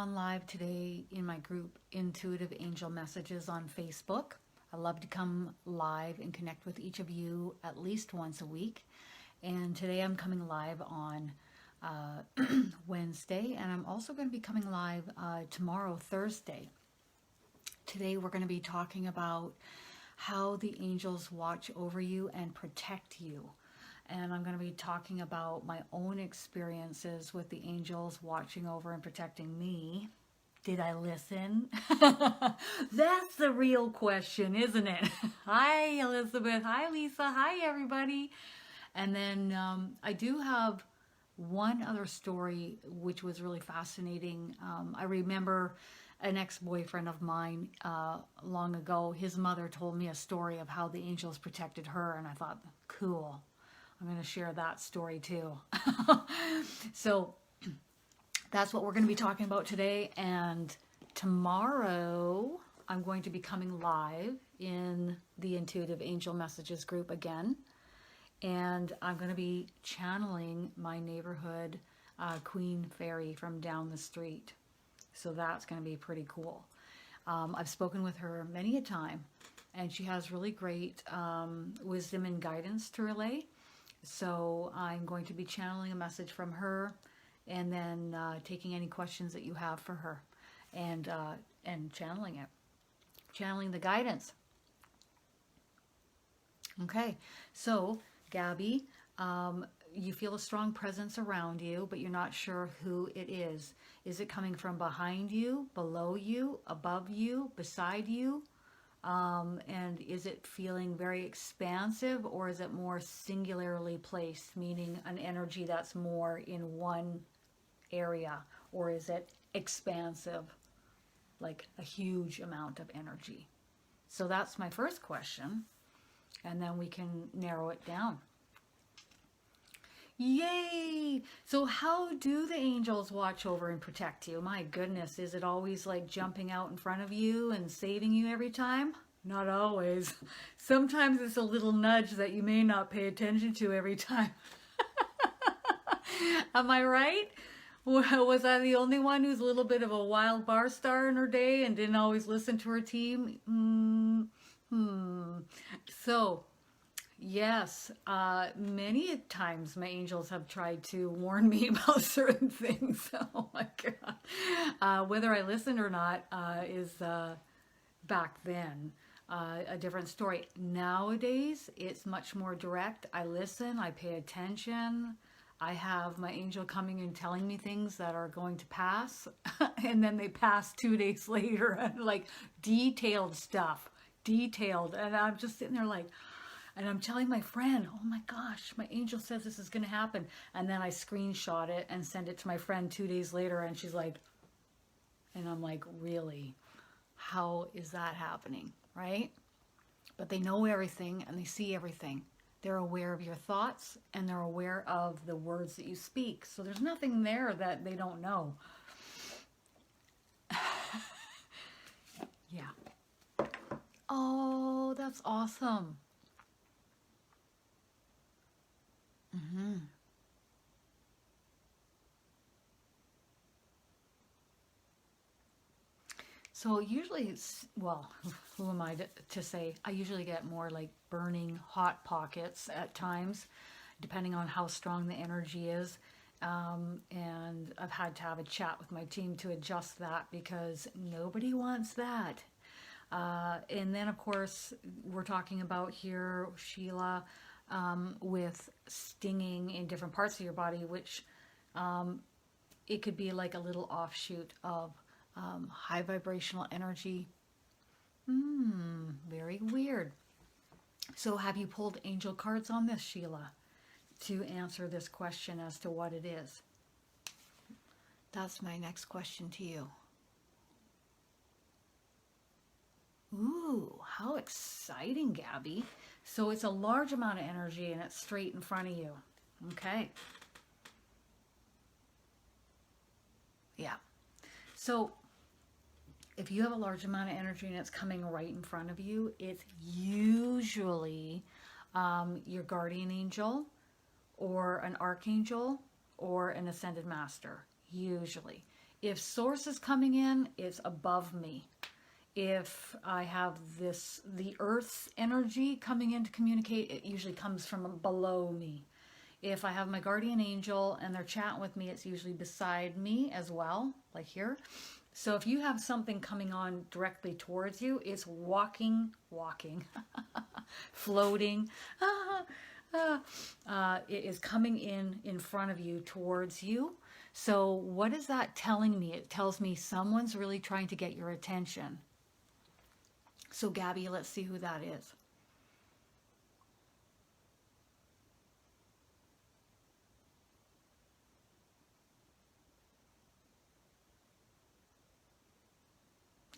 on live today in my group Intuitive Angel Messages on Facebook. I love to come live and connect with each of you at least once a week. And today I'm coming live on Wednesday, and I'm also going to be coming live tomorrow, Thursday. Today we're going to be talking about how the angels watch over you and protect you. And I'm going to be talking about my own experiences with the angels watching over and protecting me. Did I listen? That's the real question, isn't it? Hi, Elizabeth. Hi, Lisa. Hi, everybody. And then I do have one other story which was really fascinating. I remember an ex-boyfriend of mine long ago. His mother told me a story of how the angels protected her, and I thought, cool. I'm going to share that story too. So that's what we're going to be talking about today. And tomorrow I'm going to be coming live in the Intuitive Angel Messages group again. And I'm going to be channeling my neighborhood Queen Fairy from down the street. So that's going to be pretty cool. I've spoken with her many a time, and she has really great wisdom and guidance to relay. So I'm going to be channeling a message from her, and then taking any questions that you have for her, and channeling it, channeling the guidance. Okay, so Gabby, you feel a strong presence around you, but you're not sure who it is. Is it coming from behind you, below you, above you, beside you? And is it feeling very expansive, or is it more singularly placed, meaning an energy that's more in one area? Or is it expansive, like a huge amount of energy? So that's my first question, and then we can narrow it down. Yay! So how do the angels watch over and protect you? My goodness, is it always like jumping out in front of you and saving you every time? Not always. Sometimes it's a little nudge that you may not pay attention to every time. Am I right? Was I the only one who's a little bit of a wild bar star in her day and didn't always listen to her team? So, yes, many times my angels have tried to warn me about certain things. Oh my God. Whether I listened or not is back then a different story. Nowadays, it's much more direct. I listen, I pay attention. I have my angel coming and telling me things that are going to pass, and then they pass 2 days later, and like detailed stuff, and I'm just sitting there like, and I'm telling my friend, oh my gosh, my angel says this is going to happen. And then I screenshot it and send it to my friend 2 days later, and she's like, and I'm like, really? How is that happening, right? But they know everything and they see everything. They're aware of your thoughts, and they're aware of the words that you speak. So there's nothing there that they don't know. Yeah. Oh, that's awesome. So usually, well, who am I to say? I usually get more like burning hot pockets at times, depending on how strong the energy is. And I've had to have a chat with my team to adjust that, because nobody wants that. And then, of course, we're talking about here, Sheila, with stinging in different parts of your body, which it could be like a little offshoot of high vibrational energy. Very weird. So have you pulled angel cards on this, Sheila, to answer this question as to what it is? That's my next question to you. Ooh, how exciting, Gabby. So it's a large amount of energy, and it's straight in front of you. Okay. Yeah. So if you have a large amount of energy and it's coming right in front of you, it's usually your guardian angel or an archangel or an ascended master, usually. If source is coming in, it's above me. If I have the earth's energy coming in to communicate, it usually comes from below me. If I have my guardian angel and they're chatting with me, it's usually beside me as well, like here. So if you have something coming on directly towards you, it's walking, floating. It is coming in front of you, towards you. So what is that telling me? It tells me someone's really trying to get your attention. So Gabby, let's see who that is.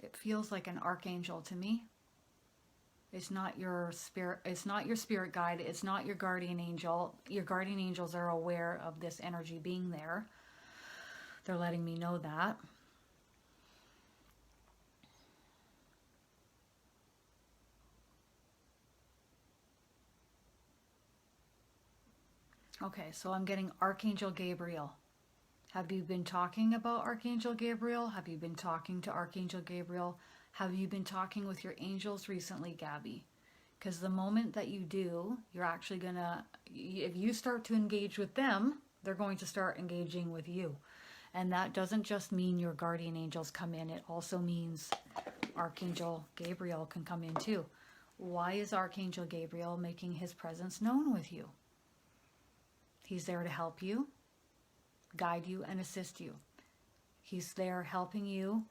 It feels like an archangel to me. It's not your spirit, it's not your spirit guide, it's not your guardian angel. Your guardian angels are aware of this energy being there. They're letting me know that. Okay, so I'm getting Archangel Gabriel. Have you been talking about Archangel Gabriel? Have you been talking to Archangel Gabriel? Have you been talking with your angels recently, Gabby? Because the moment that you do, you're actually gonna, if you start to engage with them, they're going to start engaging with you. And that doesn't just mean your guardian angels come in, it also means Archangel Gabriel can come in too. Why is Archangel Gabriel making his presence known with you? He's there to help you, guide you, and assist you. He's there helping you.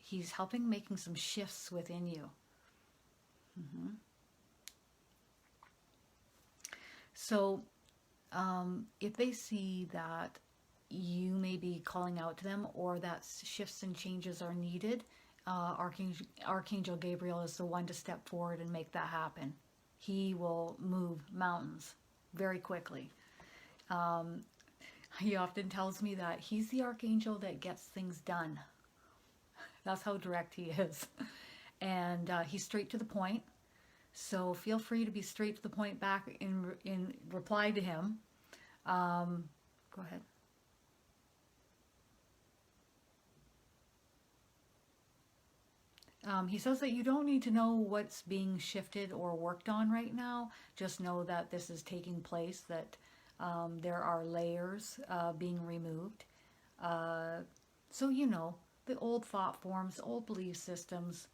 He's helping making some shifts within you. So if they see that you may be calling out to them or that shifts and changes are needed, Archangel Gabriel is the one to step forward and make that happen. He will move mountains very quickly. He often tells me that he's the archangel that gets things done. That's how direct he is. And he's straight to the point. So feel free to be straight to the point back in reply to him. Go ahead. He says that you don't need to know what's being shifted or worked on right now. Just know that this is taking place, that there are layers being removed. So, you know, the old thought forms, old belief systems,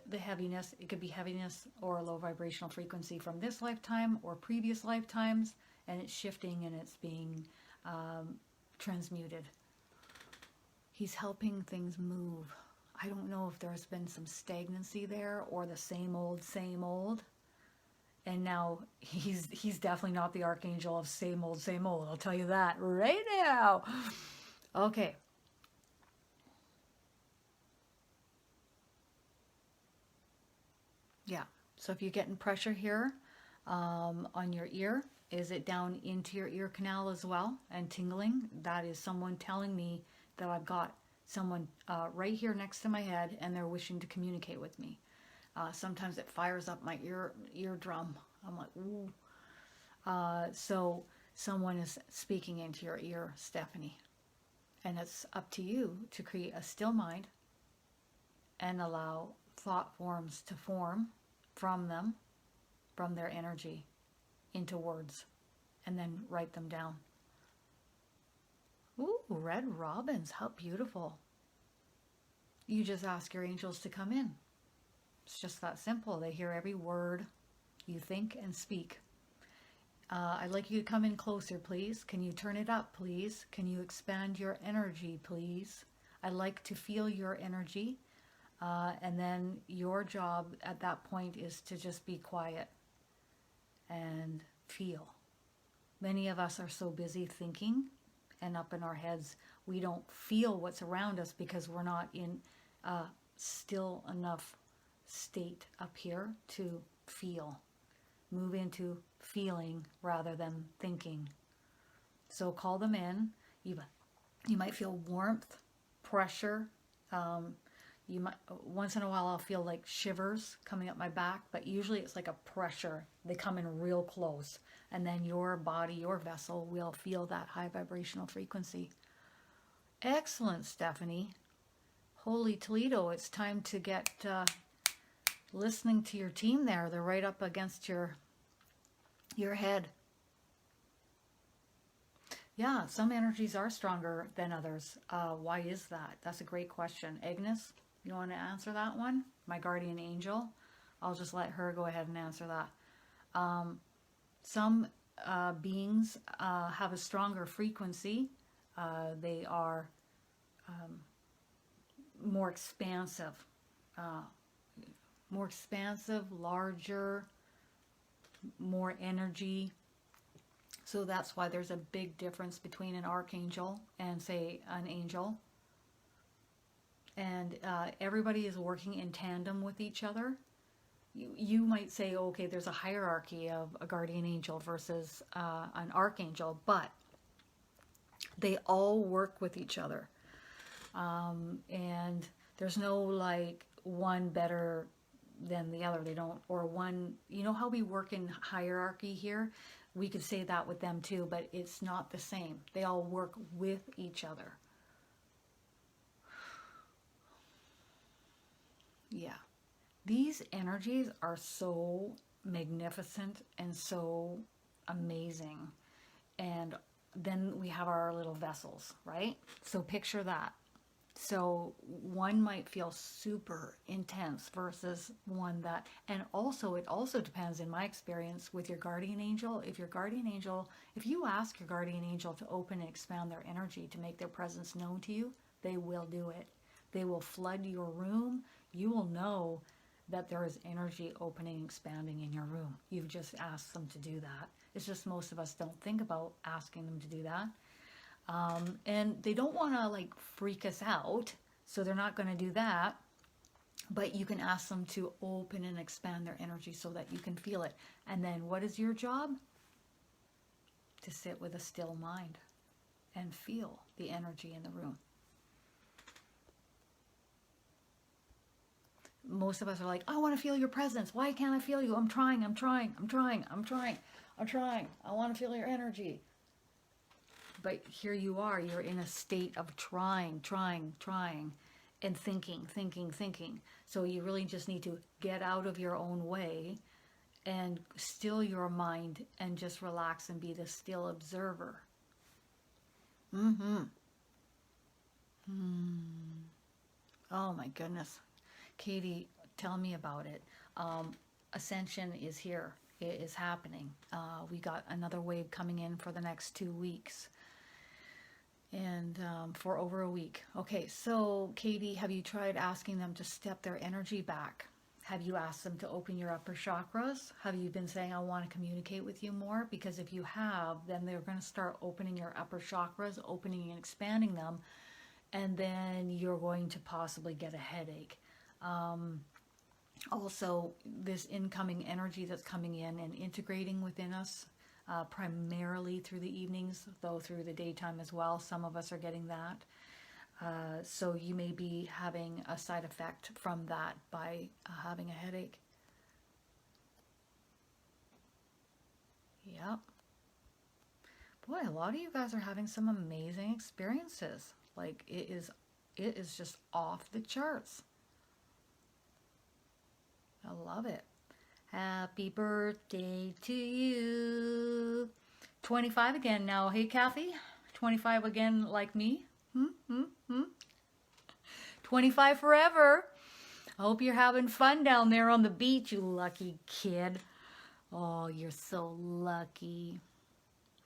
the heaviness, it could be heaviness or a low vibrational frequency from this lifetime or previous lifetimes, and it's shifting and it's being transmuted. He's helping things move. I don't know if there's been some stagnancy there or the same old, same old. And now he's definitely not the archangel of same old, same old. I'll tell you that right now. Okay. Yeah. So if you're getting pressure here on your ear, is it down into your ear canal as well and tingling? That is someone telling me that I've got someone right here next to my head and they're wishing to communicate with me. Sometimes it fires up my eardrum. I'm like, ooh. So someone is speaking into your ear, Stephanie. And it's up to you to create a still mind and allow thought forms to form from them, from their energy, into words, and then write them down. Ooh, red robins, how beautiful. You just ask your angels to come in. It's just that simple. They hear every word you think and speak. I'd like you to come in closer, please. Can you turn it up, please? Can you expand your energy, please? I'd like to feel your energy. And then your job at that point is to just be quiet and feel. Many of us are so busy thinking and up in our heads, we don't feel what's around us because we're not in a still enough state up here to feel. Move into feeling rather than thinking. So call them in. You might feel warmth, pressure. You might, once in a while I'll feel like shivers coming up my back, but usually it's like a pressure. They come in real close, and then your body, your vessel will feel that high vibrational frequency. Excellent, Stephanie. Holy Toledo, it's time to get listening to your team there. They're right up against your head. Yeah, some energies are stronger than others. Why is that? That's a great question. Agnes, you want to answer that one? My guardian angel. I'll just let her go ahead and answer that. Some beings have a stronger frequency. They are more expansive, larger, more energy. So that's why there's a big difference between an archangel and, say, an angel. And everybody is working in tandem with each other. You might say, okay, there's a hierarchy of a guardian angel versus an archangel, but they all work with each other. And there's no like one better than the other. They don't, or one, you know how we work in hierarchy here? We could say that with them too, but it's not the same. They all work with each other. Yeah. These energies are so magnificent and so amazing. And then we have our little vessels, right? So picture that. So one might feel super intense versus one that, and also it also depends, in my experience, with your guardian angel. If you ask your guardian angel to open and expand their energy to make their presence known to you, they will do it. They will flood your room. You will know that there is energy opening, expanding in your room. You've just asked them to do that. It's just most of us don't think about asking them to do that. And they don't want to like freak us out, so they're not going to do that. But you can ask them to open and expand their energy so that you can feel it. And then what is your job? To sit with a still mind and feel the energy in the room. Most of us are like, I want to feel your presence. Why can't I feel you? I'm trying. I want to feel your energy. But here you are. You're in a state of trying, and thinking. So you really just need to get out of your own way and still your mind and just relax and be the still observer. Oh my goodness. Katie, tell me about it. Ascension is here. It is happening. We got another wave coming in for the next 2 weeks. And for over a week. Okay, so Katie, have you tried asking them to step their energy back? Have you asked them to open your upper chakras? Have you been saying, I want to communicate with you more? Because if you have, then they're going to start opening your upper chakras, opening and expanding them. And then you're going to possibly get a headache. Also, this incoming energy that's coming in and integrating within us, primarily through the evenings, though through the daytime as well. Some of us are getting that. So you may be having a side effect from that by having a headache. Yep. Boy, a lot of you guys are having some amazing experiences. Like it is just off the charts. I love it. Happy birthday to you. 25 again now. Hey, Kathy? 25 again like me? 25 forever. I hope you're having fun down there on the beach, you lucky kid. Oh, you're so lucky.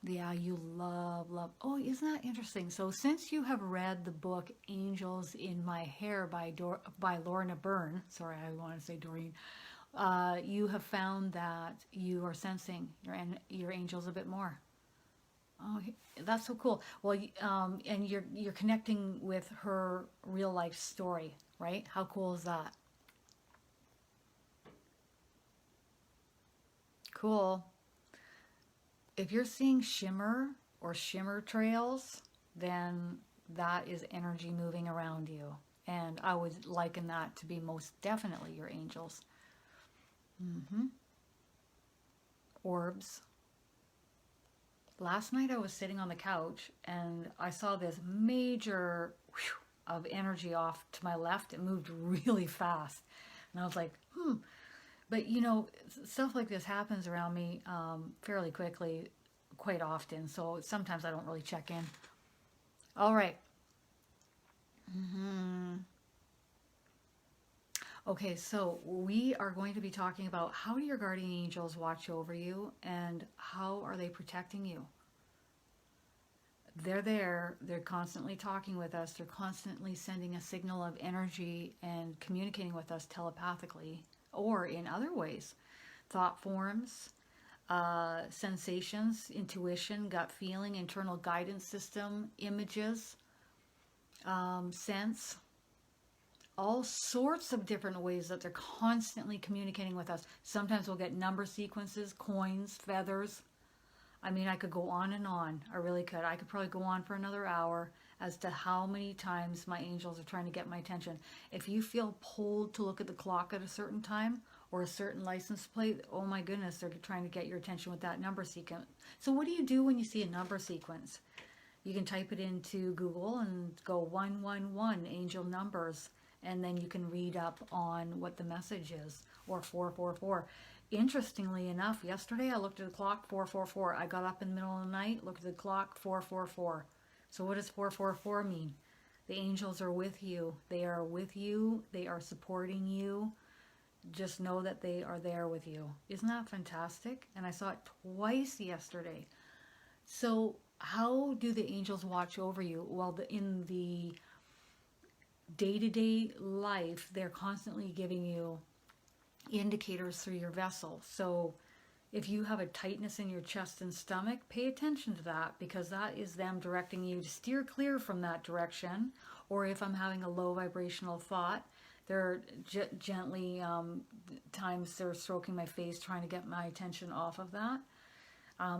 Yeah, you love. Oh, isn't that interesting? So since you have read the book Angels in My Hair by Lorna Byrne, sorry, I want to say Doreen, you have found that you are sensing your angels a bit more. Oh, that's so cool. Well, and you're connecting with her real life story, right? How cool is that? Cool. If you're seeing shimmer or shimmer trails, then that is energy moving around you. And I would liken that to be most definitely your angels. Orbs. last night I was sitting on the couch and I saw this major of energy off to my left. It moved really fast. And I was like, But stuff like this happens around me fairly quickly, quite often. So sometimes I don't really check in. All right. Okay, so we are going to be talking about how do your guardian angels watch over you and how are they protecting you? They're there, they're constantly talking with us, they're constantly sending a signal of energy and communicating with us telepathically or in other ways. Thought forms, sensations, intuition, gut feeling, internal guidance system, images, sense, all sorts of different ways that they're constantly communicating with us. Sometimes we'll get number sequences, coins, feathers. I mean, I could go on and on. I really could. I could probably go on for another hour as to how many times my angels are trying to get my attention. If you feel pulled to look at the clock at a certain time or a certain license plate, oh my goodness, they're trying to get your attention with that number sequence. So what do you do when you see a number sequence? You can type it into Google and go 111 angel numbers, and then you can read up on what the message is, or 444. Interestingly enough, yesterday I looked at the clock, 444. I got up in the middle of the night, looked at the clock, 444. So what does 444 mean? The angels are with you. They are with you. They are supporting you. Just know that they are there with you. Isn't that fantastic? And I saw it twice yesterday. So how do the angels watch over you? Well, in the day-to-day life, they're constantly giving you indicators through your vessel. So if you have a tightness in your chest and stomach, pay attention to that, because that is them directing you to steer clear from that direction. Or if I'm having a low vibrational thought, they're gently, times they're stroking my face, trying to get my attention off of that.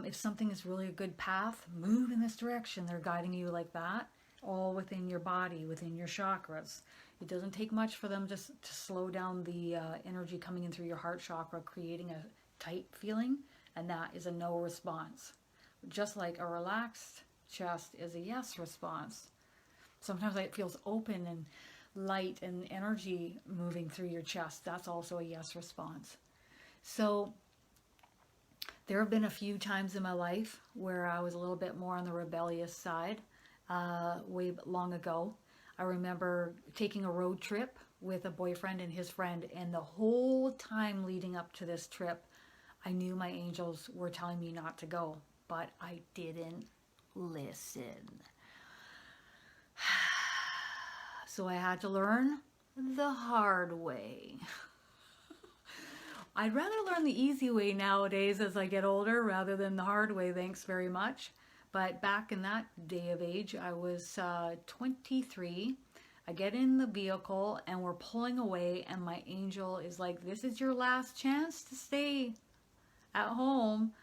If something is really a good path, move in this direction. They're guiding you like that, all within your body, within your chakras. It doesn't take much for them to slow down the energy coming in through your heart chakra, creating a tight feeling, and that is a no response. Just like a relaxed chest is a yes response. Sometimes it feels open and light and energy moving through your chest. That's also a yes response. So there have been a few times in my life where I was a little bit more on the rebellious side, way long ago. I remember taking a road trip with a boyfriend and his friend, and the whole time leading up to this trip, I knew my angels were telling me not to go, but I didn't listen. So I had to learn the hard way. I'd rather learn the easy way nowadays as I get older rather than the hard way, thanks very much. But back in that day of age, I was 23. I get in the vehicle and we're pulling away, and my angel is like, this is your last chance to stay at home.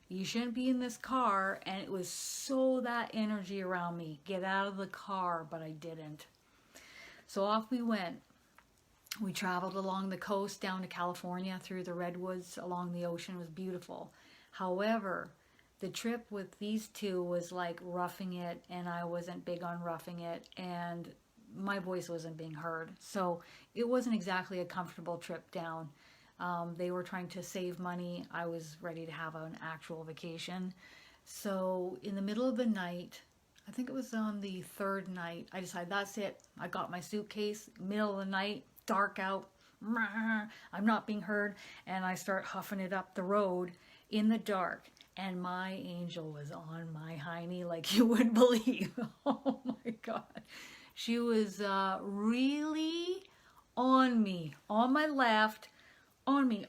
You shouldn't be in this car. And it was so that energy around me. Get out of the car, but I didn't. So off we went. We traveled along the coast down to California through the redwoods along the ocean. It was beautiful. However, the trip with these two was like roughing it, and I wasn't big on roughing it, and my voice wasn't being heard. So it wasn't exactly a comfortable trip down. They were trying to save money. I was ready to have an actual vacation. So in the middle of the night, I think it was on the third night, I decided that's it. I got my suitcase, middle of the night, dark out, I'm not being heard, and I start huffing it up the road in the dark. And my angel was on my hiney like you wouldn't believe. Oh my God. She was really on me, on my left, on me.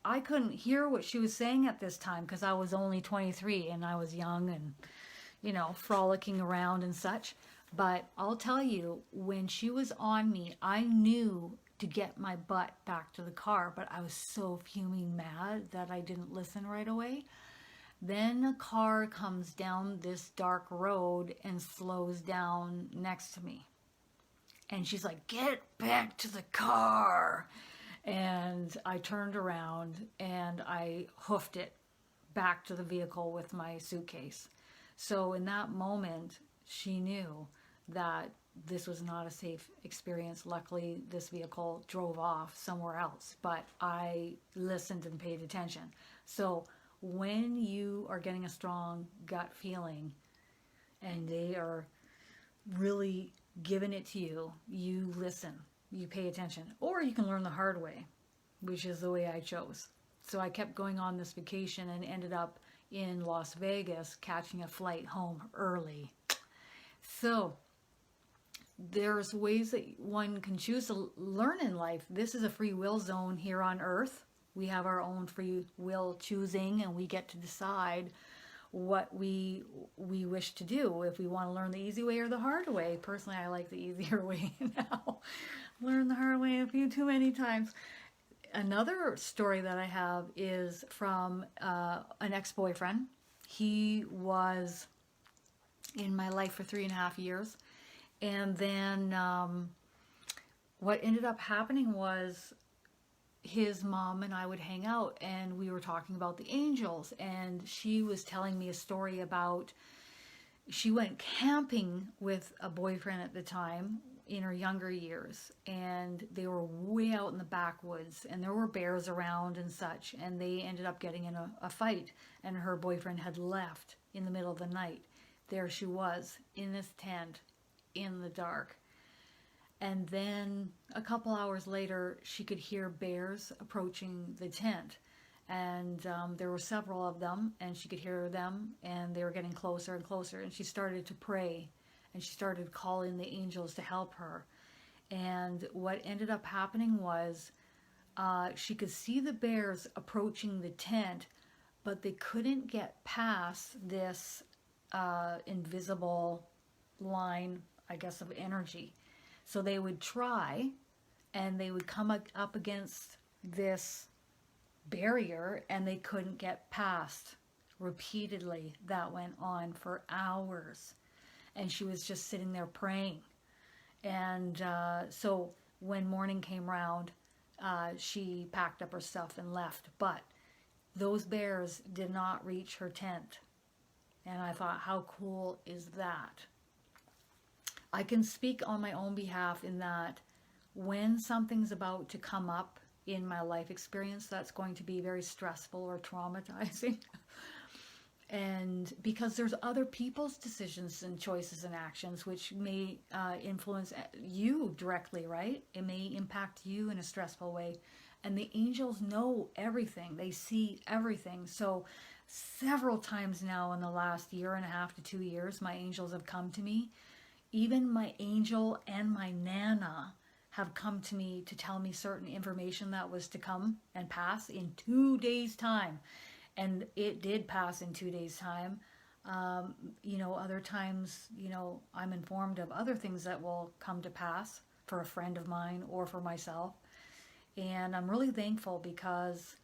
I couldn't hear what she was saying at this time because I was only 23 and I was young and, frolicking around and such. But I'll tell you, when she was on me, I knew to get my butt back to the car, but I was so fuming mad that I didn't listen right away. Then a car comes down this dark road and slows down next to me. And she's like, get back to the car. And I turned around and I hoofed it back to the vehicle with my suitcase. So in that moment, she knew that this was not a safe experience. Luckily, this vehicle drove off somewhere else, but I listened and paid attention. So when you are getting a strong gut feeling and they are really giving it to you, you listen, you pay attention, or you can learn the hard way, which is the way I chose. So I kept going on this vacation and ended up in Las Vegas catching a flight home early. So there's ways that one can choose to learn in life. This is a free will zone here on Earth. We have our own free will choosing, and we get to decide what we wish to do, if we want to learn the easy way or the hard way. Personally, I like the easier way now. Learned the hard way a few too many times. Another story that I have is from an ex-boyfriend. He was in my life for 3.5 years. And then what ended up happening was his mom and I would hang out, and we were talking about the angels. And she was telling me a story about, she went camping with a boyfriend at the time in her younger years, and they were way out in the backwoods, and there were bears around and such, and they ended up getting in a fight, and her boyfriend had left in the middle of the night. There she was in this tent in the dark. And then a couple hours later, she could hear bears approaching the tent, and there were several of them, and she could hear them, and they were getting closer and closer, and she started to pray, and she started calling the angels to help her. And what ended up happening was she could see the bears approaching the tent, but they couldn't get past this invisible line, I guess, of energy. So they would try, and they would come up against this barrier, and they couldn't get past. Repeatedly, that went on for hours. And she was just sitting there praying. And so when morning came round, she packed up her stuff and left. But those bears did not reach her tent. And I thought, how cool is that? I can speak on my own behalf in that when something's about to come up in my life experience that's going to be very stressful or traumatizing, and because there's other people's decisions and choices and actions which may influence you directly, right? It may impact you in a stressful way. And the angels know everything. They see everything. So several times now in the last 1.5 to 2 years, my angels have come to me. Even my angel and my Nana have come to me to tell me certain information that was to come and pass in 2 days' time. And it did pass in 2 days' time. Other times, I'm informed of other things that will come to pass for a friend of mine or for myself. And I'm really thankful because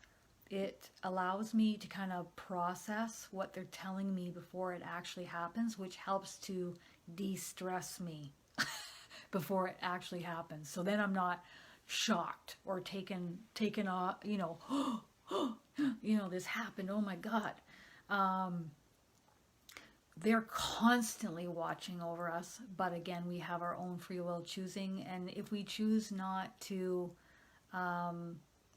it allows me to kind of process what they're telling me before it actually happens, which helps to de-stress me before it actually happens. So then I'm not shocked or taken off, this happened, oh my God. They're constantly watching over us, but again, we have our own free will choosing, and if we choose not to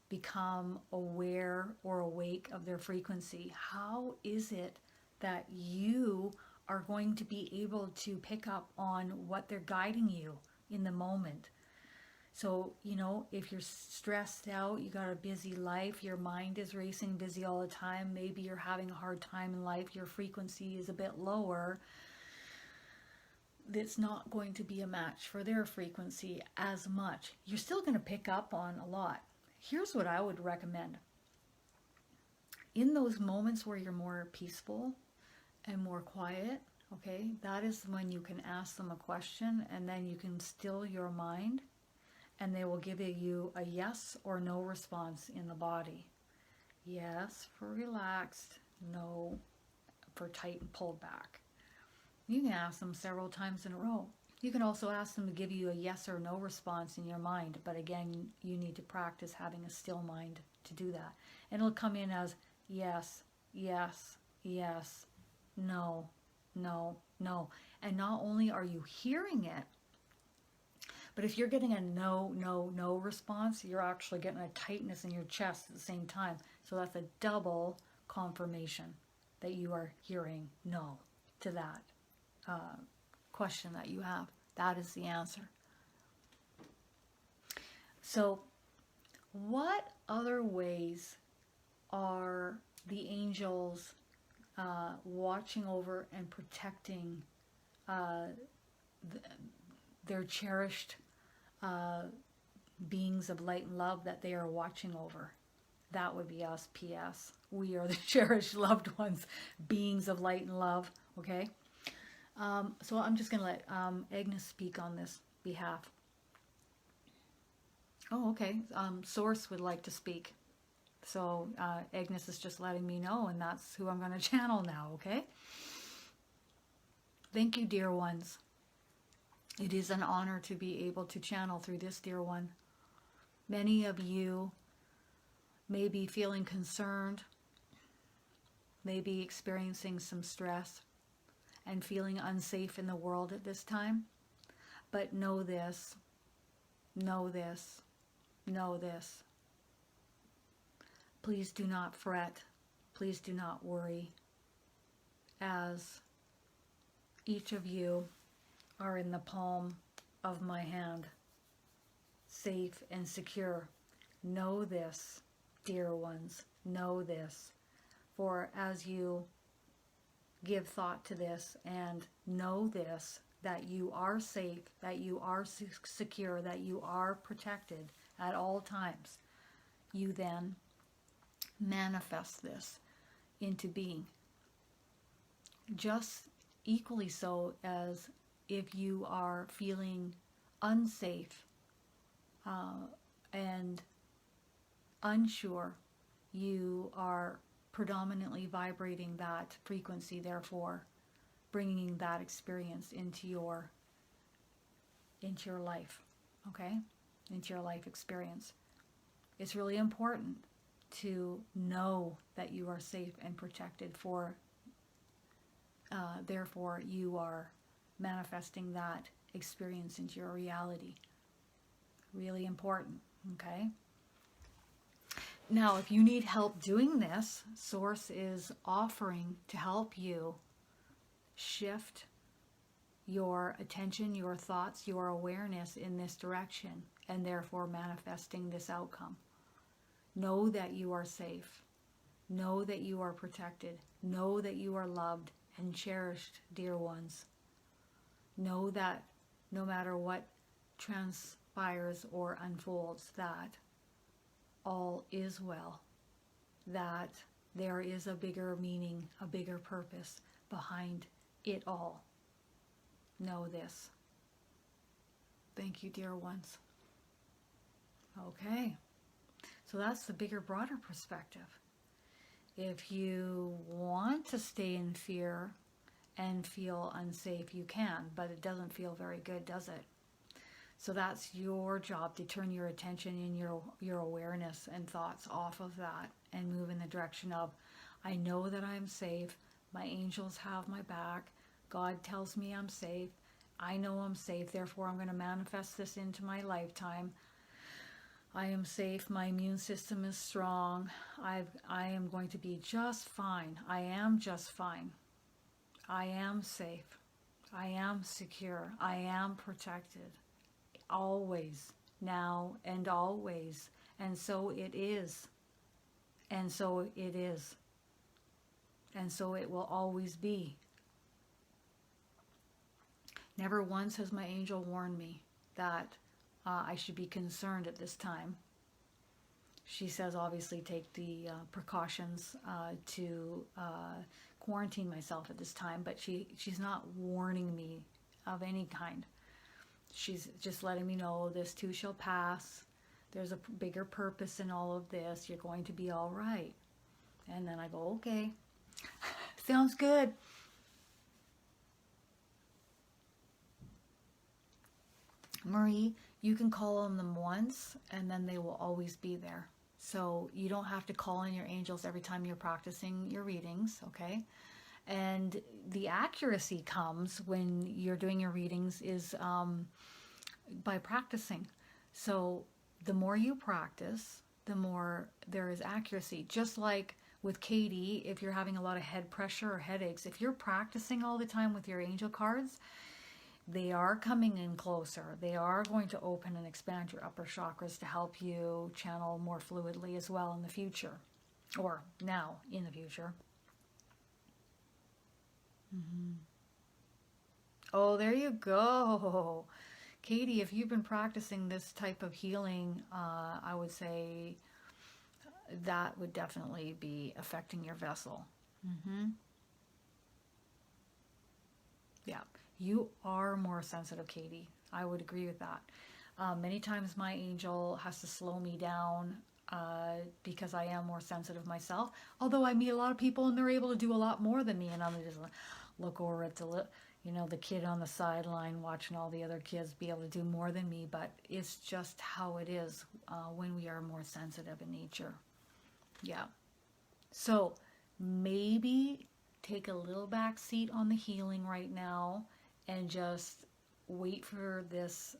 become aware or awake of their frequency, how is it that you are going to be able to pick up on what they're guiding you in the moment? So, if you're stressed out, you got a busy life, your mind is racing, busy all the time, maybe you're having a hard time in life, your frequency is a bit lower, it's not going to be a match for their frequency as much. You're still going to pick up on a lot. Here's what I would recommend. In those moments where you're more peaceful and more quiet, okay, that is when you can ask them a question, and then you can still your mind, and they will give you a yes or no response in the body. Yes for relaxed, no for tight and pulled back. You can ask them several times in a row. You can also ask them to give you a yes or no response in your mind, but again, you need to practice having a still mind to do that. And it'll come in as yes, yes, yes, no, no, no. And not only are you hearing it, but if you're getting a no, no, no response, you're actually getting a tightness in your chest at the same time. So that's a double confirmation that you are hearing no to that question that you have. That is the answer. So what other ways are the angels watching over and protecting their cherished beings of light and love that they are watching over? That would be us, PS. We are the cherished loved ones, beings of light and love, okay? So I'm just going to let Agnes speak on this behalf. Oh, okay. Source would like to speak. So Agnes is just letting me know, and that's who I'm going to channel now, okay? Thank you, dear ones. It is an honor to be able to channel through this, dear one. Many of you may be feeling concerned, may be experiencing some stress, and feeling unsafe in the world at this time. But know this, know this, know this. Please do not fret. Please do not worry, as each of you are in the palm of my hand, safe and secure. Know this, dear ones, know this. For as you give thought to this and know this, that you are safe, that you are secure, that you are protected at all times, you then manifest this into being. Just equally so as if you are feeling unsafe and unsure, you are predominantly vibrating that frequency, therefore bringing that experience into your life, okay? Into your life experience. It's really important to know that you are safe and protected, for therefore you are manifesting that experience into your reality. Really important, okay? Now, if you need help doing this, Source is offering to help you shift your attention, your thoughts, your awareness in this direction, and therefore manifesting this outcome. Know that you are safe. Know that you are protected. Know that you are loved and cherished, dear ones. Know that no matter what transpires or unfolds, that all is well. That there is a bigger meaning, a bigger purpose behind it all. Know this. Thank you, dear ones. Okay. So that's the bigger, broader perspective. If you want to stay in fear and feel unsafe, you can, but it doesn't feel very good, does it? So that's your job, to turn your attention and your awareness and thoughts off of that and move in the direction of, I know that I'm safe. My angels have my back. God tells me I'm safe. I know I'm safe. Therefore, I'm going to manifest this into my lifetime. I am safe. My immune system is strong. I am going to be just fine. I am just fine. I am safe. I am secure. I am protected. Always, now and always. And so it is. And so it is. And so it will always be. Never once has my angel warned me that I should be concerned at this time. She says obviously take the precautions to quarantine myself at this time, but she's not warning me of any kind. She's just letting me know this too shall pass. There's a bigger purpose in all of this. You're going to be all right. And then I go, okay, sounds good. Marie, you can call on them once and then they will always be there. So you don't have to call in your angels every time you're practicing your readings, okay? And the accuracy comes when you're doing your readings is by practicing. So the more you practice, the more there is accuracy. Just like with Katie, if you're having a lot of head pressure or headaches, if you're practicing all the time with your angel cards, they are coming in closer. They are going to open and expand your upper chakras to help you channel more fluidly as well in the future, or now in the future. Oh, there you go. Katie, if you've been practicing this type of healing, I would say that would definitely be affecting your vessel. Yeah, you are more sensitive, Katie. I would agree with that. Many times my angel has to slow me down because I am more sensitive myself. Although I meet a lot of people and they're able to do a lot more than me, and I'm just like, look over at the kid on the sideline watching all the other kids be able to do more than me. But it's just how it is when we are more sensitive in nature. Yeah. So maybe take a little back seat on the healing right now and just wait for this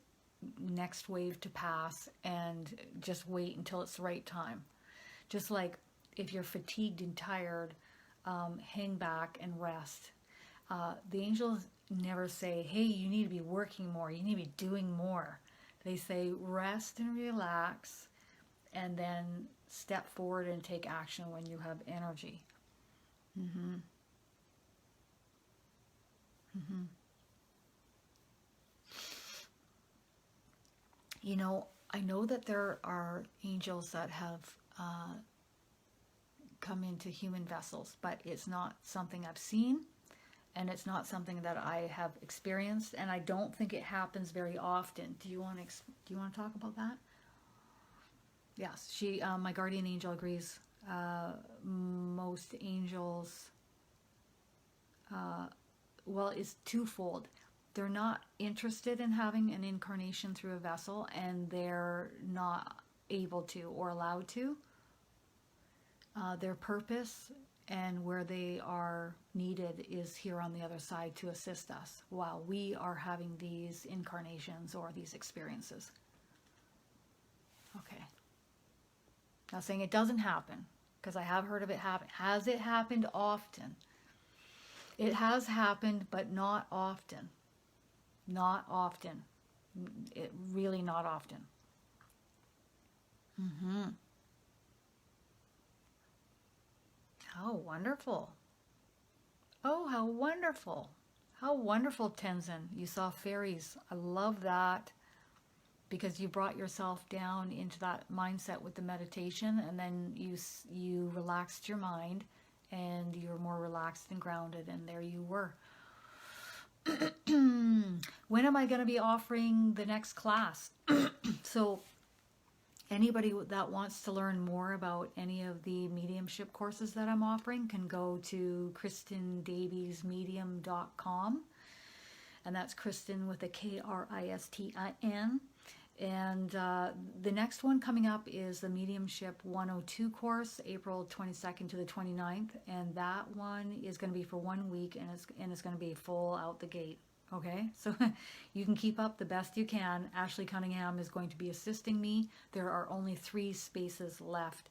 next wave to pass and just wait until it's the right time. Just like if you're fatigued and tired, hang back and rest. The angels never say, hey, you need to be working more, you need to be doing more. They say rest and relax, and then step forward and take action when you have energy. You know, I know that there are angels that have come into human vessels, but it's not something I've seen, and it's not something that I have experienced, and I don't think it happens very often. Do you want to talk about that? Yes, my guardian angel agrees. Most angels, well, it's twofold. They're not interested in having an incarnation through a vessel, and they're not able to or allowed to. Their purpose and where they are needed is here on the other side to assist us while we are having these incarnations or these experiences. Okay. Not saying it doesn't happen, because I have heard of it happen. Has it happened often? It has happened, but not often. Not often. Really not often. How wonderful. Oh, how wonderful. How wonderful, Tenzin. You saw fairies. I love that, because you brought yourself down into that mindset with the meditation, and then you relaxed your mind, and you're more relaxed and grounded, and there you were. When am I going to be offering the next class? So anybody that wants to learn more about any of the mediumship courses that I'm offering can go to KristinDaviesMedium.com, and that's Kristin with a Kristin. And the next one coming up is the Mediumship 102 course, April 22nd to the 29th, and that one is going to be for 1 week, and it's going to be full out the gate. Okay, so you can keep up the best you can. Ashley Cunningham is going to be assisting me. There are only 3 spaces left.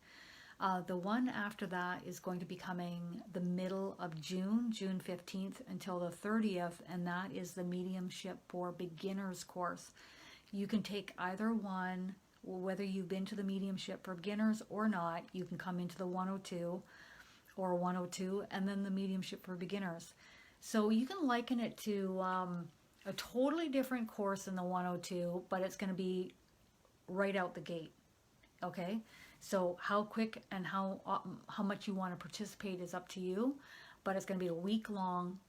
The one after that is going to be coming the middle of June 15th until the 30th, and that is the Mediumship for Beginners course. You can take either one, whether you've been to the Mediumship for Beginners or not. You can come into the 102 or 102 and then the Mediumship for Beginners. So you can liken it to a totally different course in the 102, but it's going to be right out the gate. Okay? So how quick and how much you want to participate is up to you, but it's going to be a week long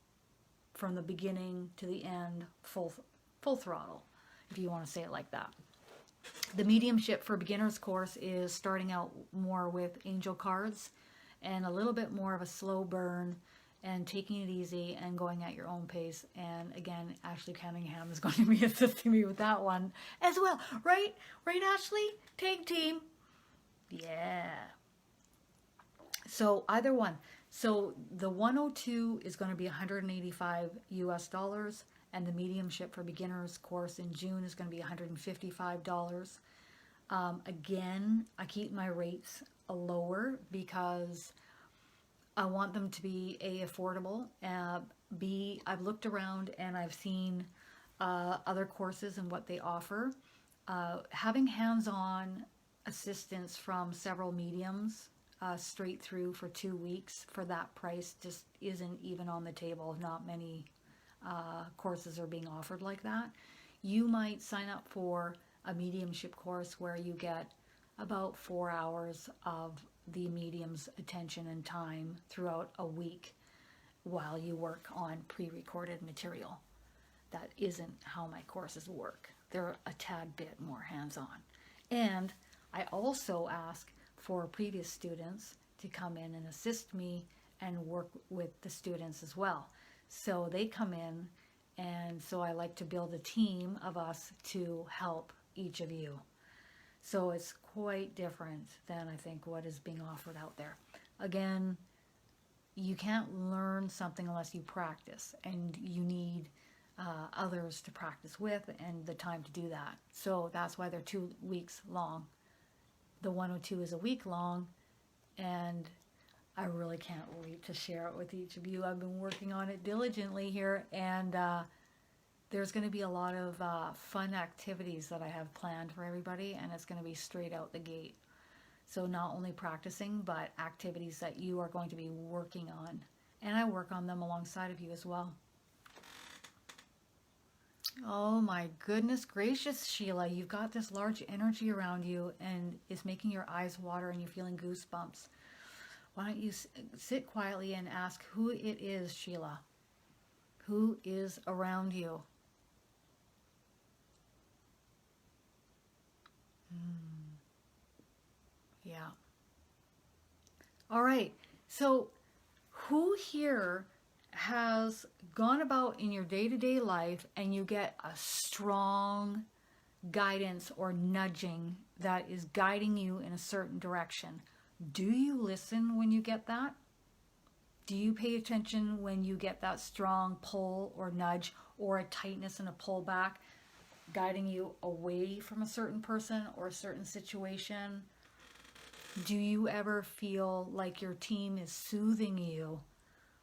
from the beginning to the end, full throttle, if you want to say it like that. The Mediumship for Beginners course is starting out more with angel cards and a little bit more of a slow burn and taking it easy and going at your own pace. And again, Ashley Cunningham is going to be assisting me with that one as well. Right? Right, Ashley? Tag team. Yeah. So either one. So the 102 is going to be 185 US dollars, and the Mediumship for Beginners course in June is going to be $155. Again, I keep my rates lower because I want them to be A, affordable, B, I've looked around and I've seen other courses and what they offer. Having hands-on assistance from several mediums straight through for 2 weeks for that price just isn't even on the table. Not many courses are being offered like that. You might sign up for a mediumship course where you get about 4 hours of the medium's attention and time throughout a week while you work on pre-recorded material. That isn't how my courses work. They're a tad bit more hands-on. And I also ask for previous students to come in and assist me and work with the students as well. So they come in, and so I like to build a team of us to help each of you. So it's quite different than I think what is being offered out there. Again, you can't learn something unless you practice, and you need others to practice with and the time to do that. So that's why they're 2 weeks long. The 102 is a week long, and I really can't wait to share it with each of you. I've been working on it diligently here, and there's going to be a lot of fun activities that I have planned for everybody, and it's going to be straight out the gate. So not only practicing, but activities that you are going to be working on. And I work on them alongside of you as well. Oh my goodness gracious, Sheila, you've got this large energy around you and it's making your eyes water and you're feeling goosebumps. Why don't you sit quietly and ask who it is, Sheila? Who is around you? Yeah. All right. So who here has gone about in your day-to-day life and you get a strong guidance or nudging that is guiding you in a certain direction? Do you listen when you get that? Do you pay attention when you get that strong pull or nudge or a tightness and a pullback guiding you away from a certain person or a certain situation? Do you ever feel like your team is soothing you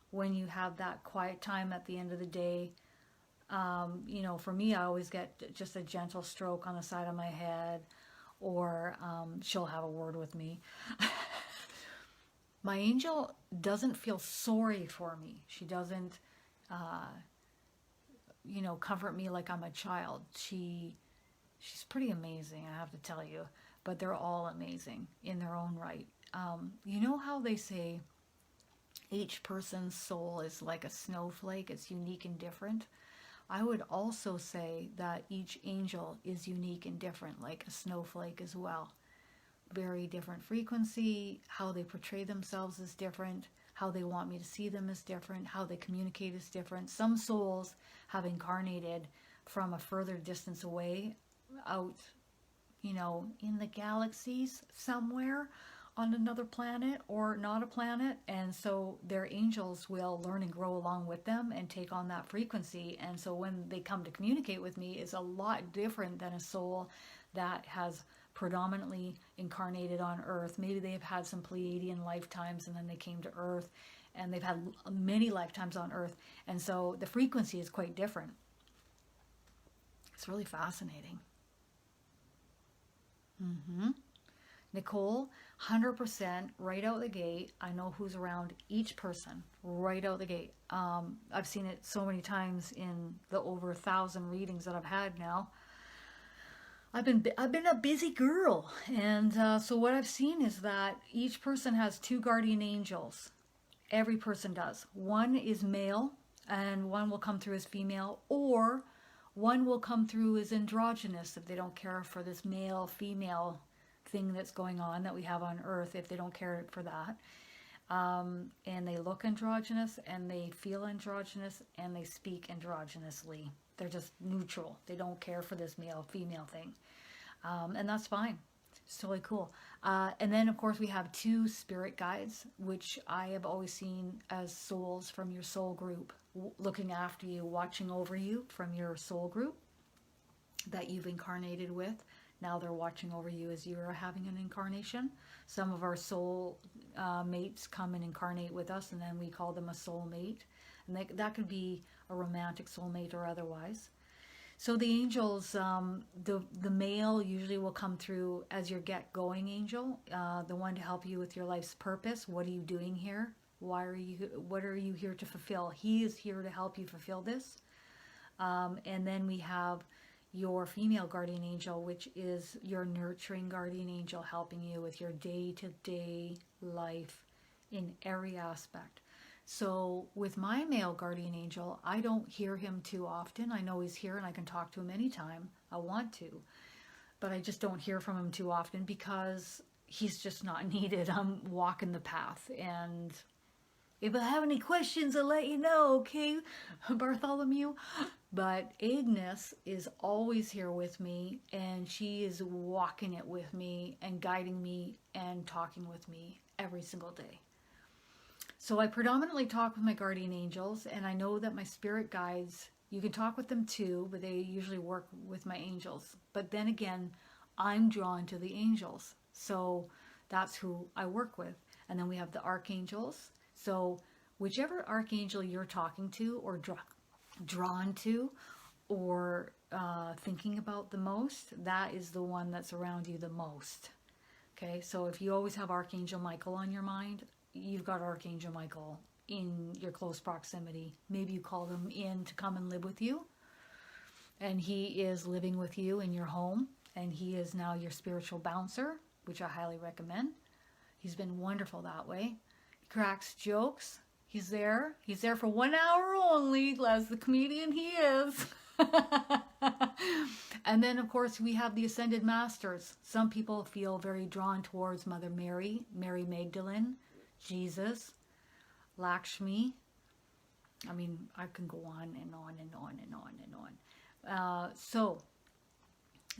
when you have that quiet time at the end of the day? You know, for me, I always get just a gentle stroke on the side of my head, or she'll have a word with me. My angel doesn't feel sorry for me. She doesn't, you know, comfort me like I'm a child. She's pretty amazing, I have to tell you. But they're all amazing in their own right. You know how they say each person's soul is like a snowflake, it's unique and different? I would also say that each angel is unique and different, like a snowflake as well. Very different frequency, how they portray themselves is different, how they want me to see them is different, how they communicate is different. Some souls have incarnated from a further distance away, out, you know, in the galaxies somewhere on another planet or not a planet, and so their angels will learn and grow along with them and take on that frequency. And so when they come to communicate with me, it's a lot different than a soul that has predominantly incarnated on Earth. Maybe they've had some Pleiadian lifetimes and then they came to Earth, and they've had many lifetimes on Earth, and so the frequency is quite different. It's really fascinating. Nicole, 100% right out the gate. I know who's around each person right out the gate. I've seen it so many times in the over 1,000 readings that I've had now. I've been a busy girl, and so what I've seen is that each person has 2 guardian angels. Every person does. One is male, and one will come through as female, or one will come through as androgynous if they don't care for this male-female thing that's going on that we have on Earth, if they don't care for that. And they look androgynous, and they feel androgynous, and they speak androgynously. They're just neutral. They don't care for this male-female thing. And that's fine. It's totally cool. And then, of course, we have two spirit guides, which I have always seen as souls from your soul group, looking after you, watching over you from your soul group that you've incarnated with. Now they're watching over you as you're having an incarnation. Some of our soul mates come and incarnate with us, and then we call them a soul mate. And that could be a romantic soulmate or otherwise. So the angels, the male usually will come through as your get-going angel, the one to help you with your life's purpose. What are you doing here? What are you here to fulfill? He is here to help you fulfill this. And then we have your female guardian angel, which is your nurturing guardian angel, helping you with your day-to-day life in every aspect. So with my male guardian angel, I don't hear him too often. I know he's here and I can talk to him anytime I want to, but I just don't hear from him too often because he's just not needed. I'm walking the path, and if I have any questions, I'll let you know, okay, Bartholomew? But Agnes is always here with me, and she is walking it with me and guiding me and talking with me every single day. So I predominantly talk with my guardian angels, and I know that my spirit guides, you can talk with them too, but they usually work with my angels. But then again, I'm drawn to the angels. So that's who I work with. And then we have the archangels. So whichever archangel you're talking to or drawn to or thinking about the most, that is the one that's around you the most. Okay, so if you always have Archangel Michael on your mind, you've got Archangel Michael in your close proximity. Maybe you call him in to come and live with you, and he is living with you in your home, and he is now your spiritual bouncer, which I highly recommend. He's been wonderful that way. He cracks jokes. He's there for 1 hour only, as the comedian he is. And then, of course, we have the Ascended Masters. Some people feel very drawn towards Mother Mary, Mary Magdalene, Jesus, Lakshmi. I mean, I can go on and on and on and on and on. So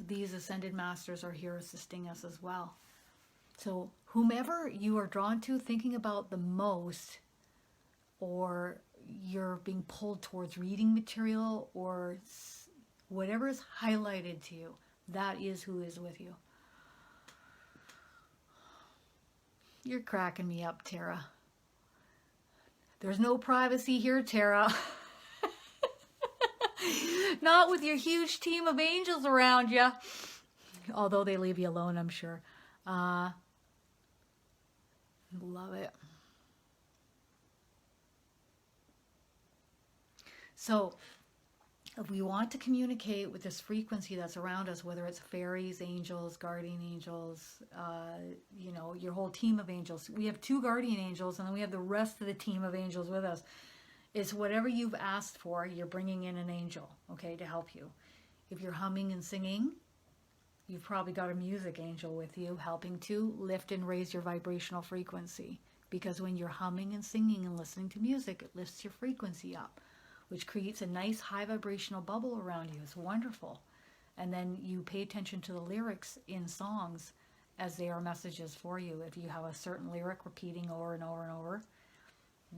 these Ascended Masters are here assisting us as well. So whomever you are drawn to, thinking about the most, or you're being pulled towards reading material, or whatever is highlighted to you, that is who is with you. You're cracking me up, Tara. There's no privacy here, Tara. Not with your huge team of angels around you. Although they leave you alone, I'm sure. Love it. So, if we want to communicate with this frequency that's around us, whether it's fairies, angels, guardian angels, your whole team of angels. We have 2 guardian angels, and then we have the rest of the team of angels with us. It's whatever you've asked for, you're bringing in an angel, okay, to help you. If you're humming and singing, you've probably got a music angel with you, helping to lift and raise your vibrational frequency. Because when you're humming and singing and listening to music, it lifts your frequency up, which creates a nice high vibrational bubble around you. It's wonderful. And then you pay attention to the lyrics in songs as they are messages for you. If you have a certain lyric repeating over and over and over,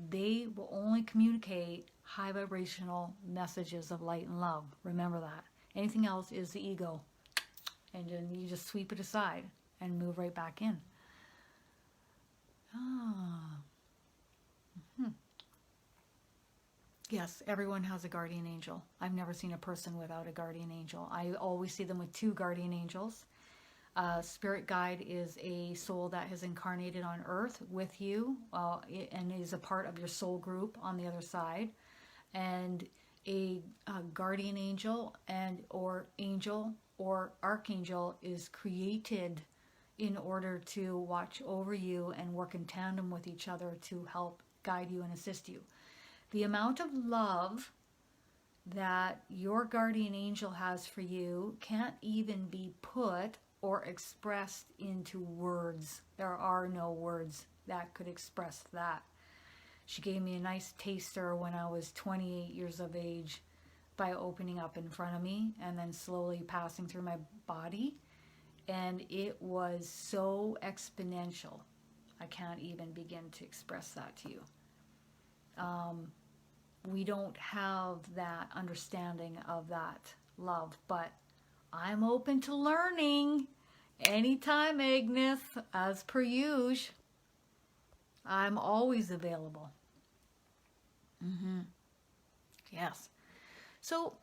they will only communicate high vibrational messages of light and love. Remember that. Anything else is the ego. And then you just sweep it aside and move right back in. Yes, everyone has a guardian angel. I've never seen a person without a guardian angel. I always see them with 2 guardian angels. Spirit guide is a soul that has incarnated on earth with you and is a part of your soul group on the other side. And a guardian angel or angel or archangel is created in order to watch over you and work in tandem with each other to help guide you and assist you. The amount of love that your guardian angel has for you can't even be put or expressed into words. There are no words that could express that. She gave me a nice taster when I was 28 years of age by opening up in front of me and then slowly passing through my body. and it was so exponential. I can't even begin to express that to you. We don't have that understanding of that love, but I'm open to learning anytime, Agnes, as per usual. I'm always available. Yes. So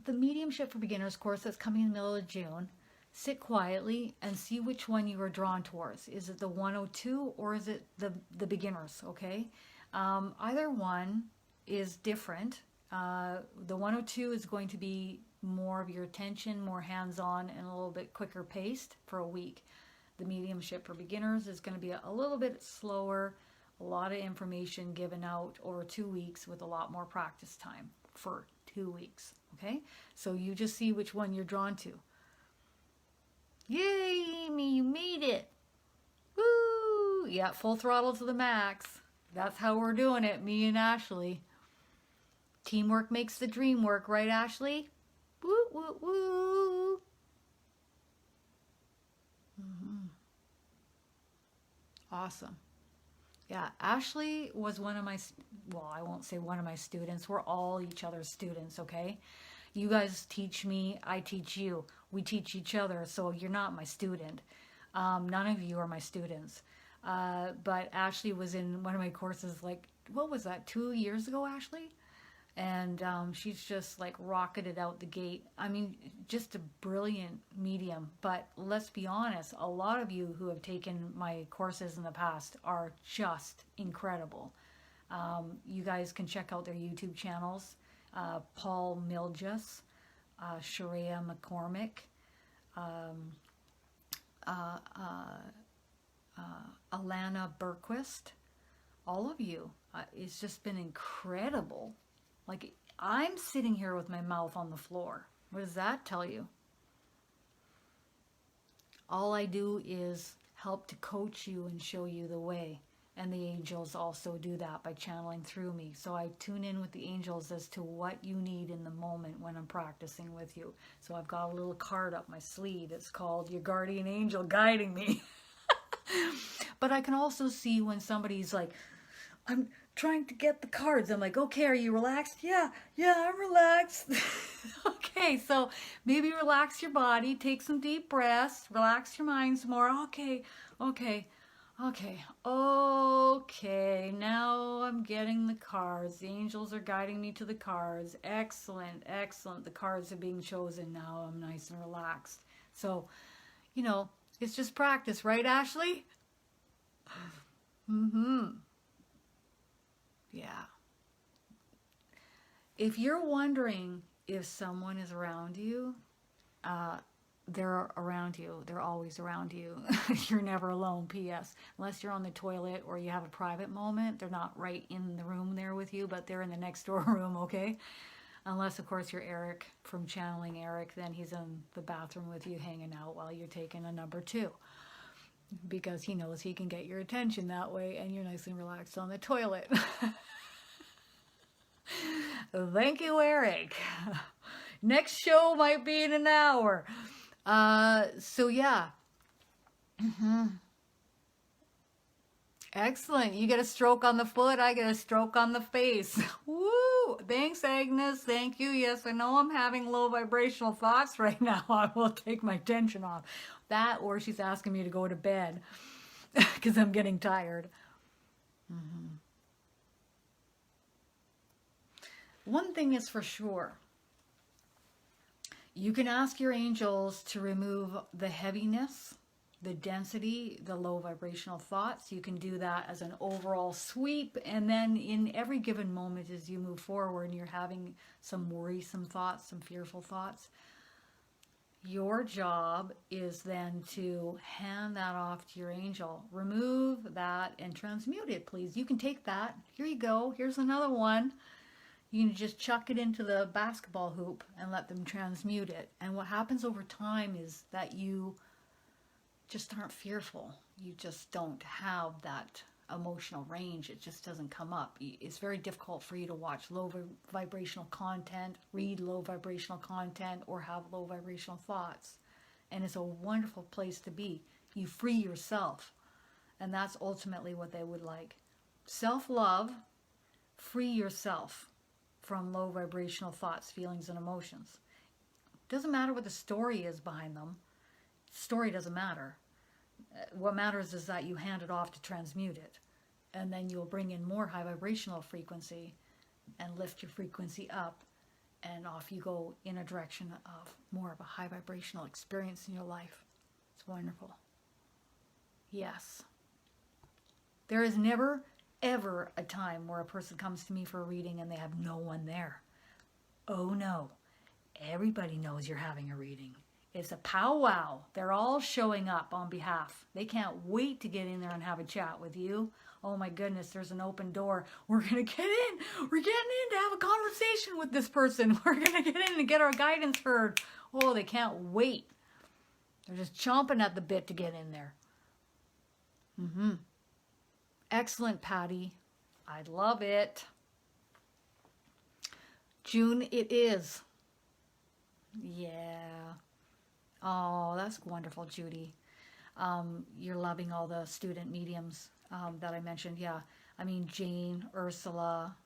the Mediumship for Beginners course that's coming in the middle of June, sit quietly and see which one you are drawn towards. Is it the 102 or is it the beginners, okay? Either one is different. The 102 is going to be more of your attention, more hands-on, and a little bit quicker paced for a week. The Mediumship for Beginners is going to be a little bit slower, a lot of information given out over 2 weeks with a lot more practice time for 2 weeks, okay? So you just see which one you're drawn to. Yay, Amy, you made it. Woo! Yeah, full throttle to the max. That's how we're doing it, me and Ashley. Teamwork makes the dream work, right, Ashley? Woo, woo, woo. Awesome. Yeah, Ashley was one of my, well, I won't say one of my students. We're all each other's students, okay? You guys teach me, I teach you. We teach each other, so you're not my student. None of you are my students. But Ashley was in one of my courses, like, what was that, 2 years ago, Ashley? And she's just like rocketed out the gate. I mean, just a brilliant medium. But let's be honest, a lot of you who have taken my courses in the past are just incredible. You guys can check out their YouTube channels. Paul Milgus, Sharia McCormick, Alana Berquist, all of you. It's just been incredible. Like, I'm sitting here with my mouth on the floor. What does that tell you? All I do is help to coach you and show you the way. And the angels also do that by channeling through me. So I tune in with the angels as to what you need in the moment when I'm practicing with you. So I've got a little card up my sleeve. It's called Your Guardian Angel Guiding Me. But I can also see when somebody's like, I'm trying to get the cards. I'm like, okay, are you relaxed? Yeah, I'm relaxed. Okay, so maybe relax your body, take some deep breaths, relax your mind some more. Okay, now I'm getting the cards. The angels are guiding me to the cards. Excellent. The cards are being chosen now. I'm nice and relaxed. So, you know, it's just practice, right, Ashley? Yeah. If you're wondering if someone is around you, they're around you. They're always around you. You're never alone, P.S. Unless you're on the toilet or you have a private moment, they're not right in the room there with you, but they're in the next door room, okay? Unless, of course, you're Eric from Channeling Eric, then he's in the bathroom with you hanging out while you're taking a number 2. Because he knows he can get your attention that way and you're nice and relaxed on the toilet. Thank you, Eric. Next show might be in an hour. So yeah. Excellent. You get a stroke on the foot, I get a stroke on the face. Woo! Thanks, Agnes. Thank you. Yes, I know I'm having low vibrational thoughts right now. I will take my tension off. That, or she's asking me to go to bed because I'm getting tired. One thing is for sure. You can ask your angels to remove the heaviness, the density, the low vibrational thoughts. You can do that as an overall sweep. And then in every given moment as you move forward and you're having some worrisome thoughts, some fearful thoughts, your job is then to hand that off to your angel. Remove that and transmute it, please. You can take that. Here you go. Here's another one. You can just chuck it into the basketball hoop and let them transmute it. And what happens over time is that you just aren't fearful. You just don't have that emotional range. It just doesn't come up. It's very difficult for you to watch low vibrational content, read low vibrational content, or have low vibrational thoughts and it's a wonderful place to be. You free yourself, and that's ultimately what they would like. Self-love, free yourself from low vibrational thoughts, feelings, and emotions. Doesn't matter what the story is behind them. Story doesn't matter. What matters is that you hand it off to transmute it, and then you'll bring in more high vibrational frequency and lift your frequency up, and off you go in a direction of more of a high vibrational experience in your life. It's wonderful. Yes. There is never, ever a time where a person comes to me for a reading and they have no one there. Oh no. Everybody knows you're having a reading. It's a powwow. They're all showing up on behalf. They can't wait to get in there and have a chat with you. Oh my goodness, there's an open door. We're going to get in. We're getting in to have a conversation with this person. We're going to get in and get our guidance heard. Oh, they can't wait. They're just chomping at the bit to get in there. Excellent, Patty. I love it. June it is. Yeah. Oh, that's wonderful, Judy. You're loving all the student mediums that I mentioned. Yeah. I mean, Jane, Ursula,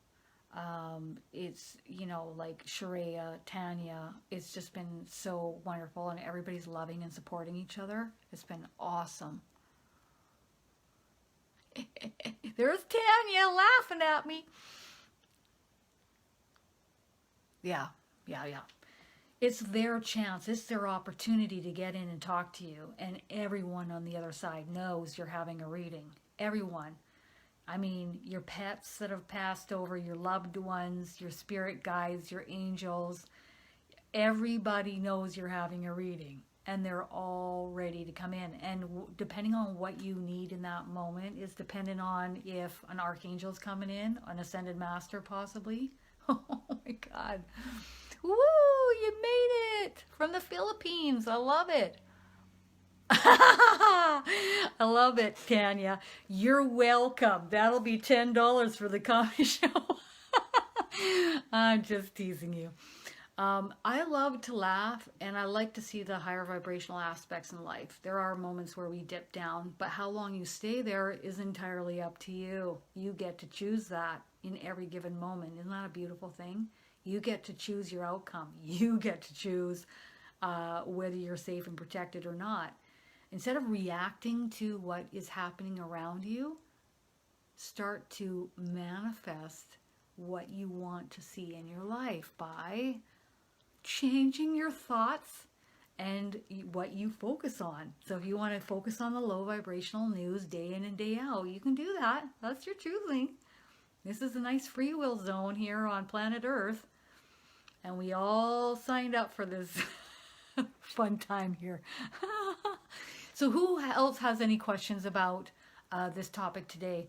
it's, you know, like Sharia, Tanya. It's just been so wonderful, and everybody's loving and supporting each other. It's been awesome. There's Tanya laughing at me. Yeah. It's their chance. It's their opportunity to get in and talk to you. And everyone on the other side knows you're having a reading. Everyone. I mean, your pets that have passed over, your loved ones, your spirit guides, your angels. Everybody knows you're having a reading. And they're all ready to come in. And depending on what you need in that moment is dependent on if an archangel's coming in, an ascended master possibly. Oh my God. Woo, you made it from the Philippines. I love it. I love it, Tanya. You're welcome. That'll be $10 for the comedy show. I'm just teasing you. I love to laugh, and I like to see the higher vibrational aspects in life. There are moments where we dip down, but how long you stay there is entirely up to you. You get to choose that in every given moment. Isn't that a beautiful thing? You get to choose your outcome. You get to choose whether you're safe and protected or not. Instead of reacting to what is happening around you, start to manifest what you want to see in your life by changing your thoughts and what you focus on. So if you want to focus on the low vibrational news day in and day out, you can do that. That's your choosing. This is a nice free will zone here on planet Earth. And we all signed up for this fun time here. So who else has any questions about this topic today?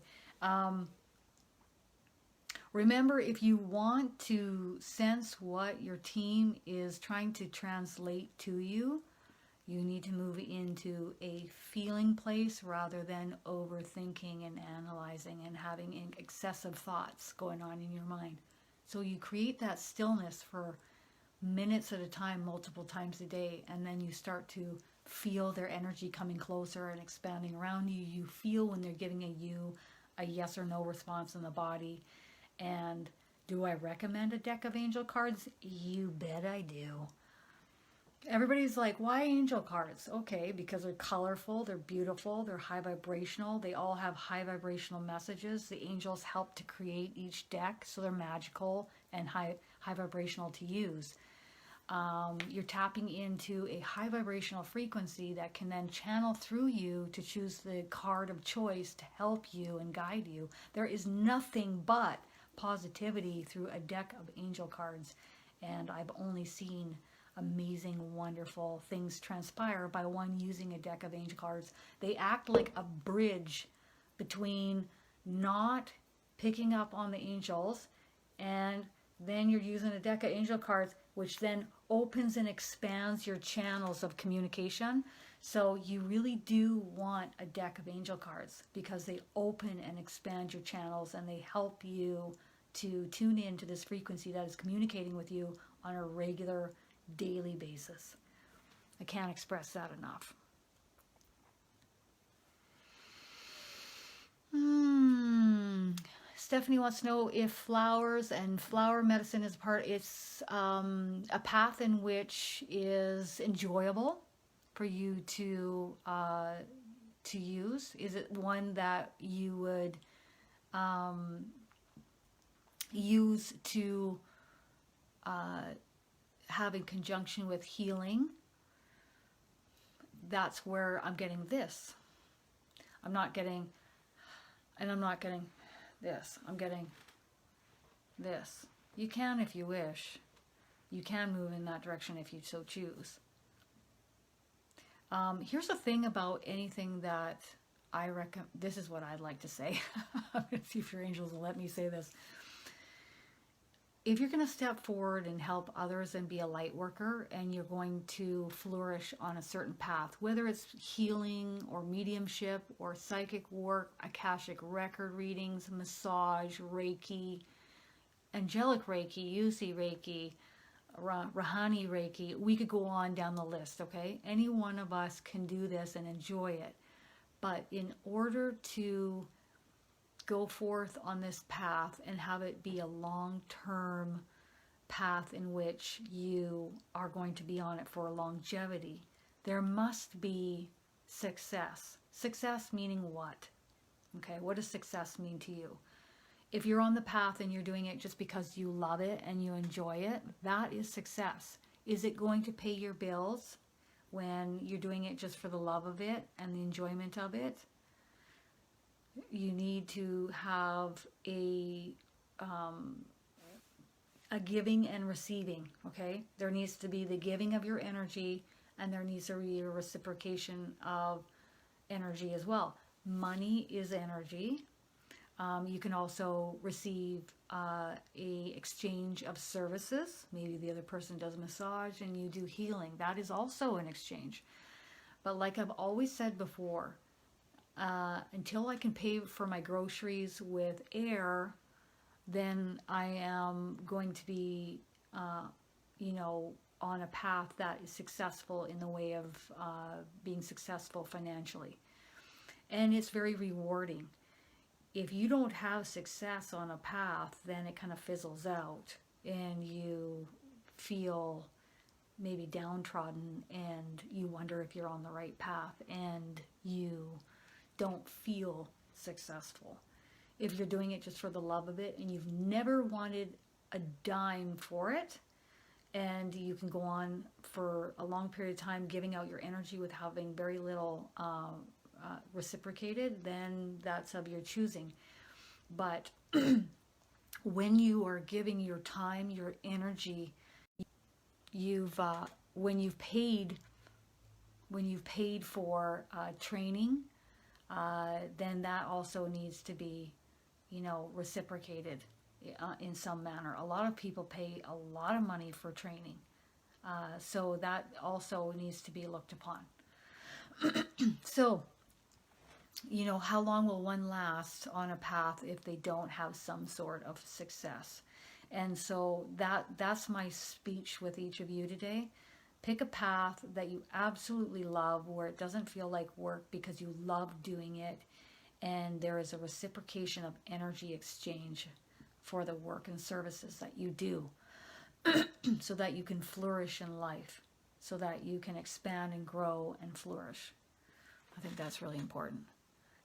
Remember, if you want to sense what your team is trying to translate to you, you need to move into a feeling place rather than overthinking and analyzing and having excessive thoughts going on in your mind. So you create that stillness for minutes at a time, multiple times a day, and then you start to feel their energy coming closer and expanding around you. You feel when they're giving a yes or no response in the body. And do I recommend a deck of angel cards? You bet I do. Everybody's like, why angel cards? Okay, because they're colorful, they're beautiful, they're high vibrational. They all have high vibrational messages. The angels help to create each deck, so they're magical and high vibrational to use. You're tapping into a high vibrational frequency that can then channel through you to choose the card of choice to help you and guide you. There is nothing but positivity through a deck of angel cards, and I've only seen amazing, wonderful things transpire by one using a deck of angel cards. They act like a bridge between not picking up on the angels, and then you're using a deck of angel cards, which then opens and expands your channels of communication. So you really do want a deck of angel cards because they open and expand your channels, and they help you to tune into this frequency that is communicating with you on a regular daily basis. I can't express that enough. Stephanie wants to know if flowers and flower medicine is it's a path in which is enjoyable for you to use. Is it one that you would use to have in conjunction with healing? That's where I'm getting this. I'm not getting this. I'm getting this. You can if you wish. You can move in that direction if you so choose. Here's the thing about anything that I recommend. This is what I'd like to say. I'm going to see if your angels will let me say this. If you're going to step forward and help others and be a light worker, and you're going to flourish on a certain path, whether it's healing or mediumship or psychic work, Akashic record readings, massage, Reiki, angelic Reiki, Yusi Reiki, Rahani Reiki, we could go on down the list, okay? Any one of us can do this and enjoy it. But in order to go forth on this path and have it be a long-term path in which you are going to be on it for longevity, there must be success. Success meaning what? Okay, what does success mean to you? If you're on the path and you're doing it just because you love it and you enjoy it, that is success. Is it going to pay your bills when you're doing it just for the love of it and the enjoyment of it? You need to have a giving and receiving, okay? There needs to be the giving of your energy, and there needs to be a reciprocation of energy as well. Money is energy. You can also receive a exchange of services. Maybe the other person does massage and you do healing. That is also an exchange. But like I've always said before, until I can pay for my groceries with air, then I am going to be, on a path that is successful in the way of being successful financially. And it's very rewarding. If you don't have success on a path, then it kind of fizzles out and you feel maybe downtrodden and you wonder if you're on the right path and you don't feel successful. If you're doing it just for the love of it and you've never wanted a dime for it, and you can go on for a long period of time giving out your energy with having very little reciprocated, then that's of your choosing. But when you are giving your time, your energy, when you've paid for training, then that also needs to be, reciprocated in some manner. A lot of people pay a lot of money for training, so that also needs to be looked upon. So, how long will one last on a path if they don't have some sort of success? And so that's my speech with each of you today. Pick a path that you absolutely love, where it doesn't feel like work because you love doing it, and there is a reciprocation of energy exchange for the work and services that you do, so that you can flourish in life, so that you can expand and grow and flourish. I think that's really important.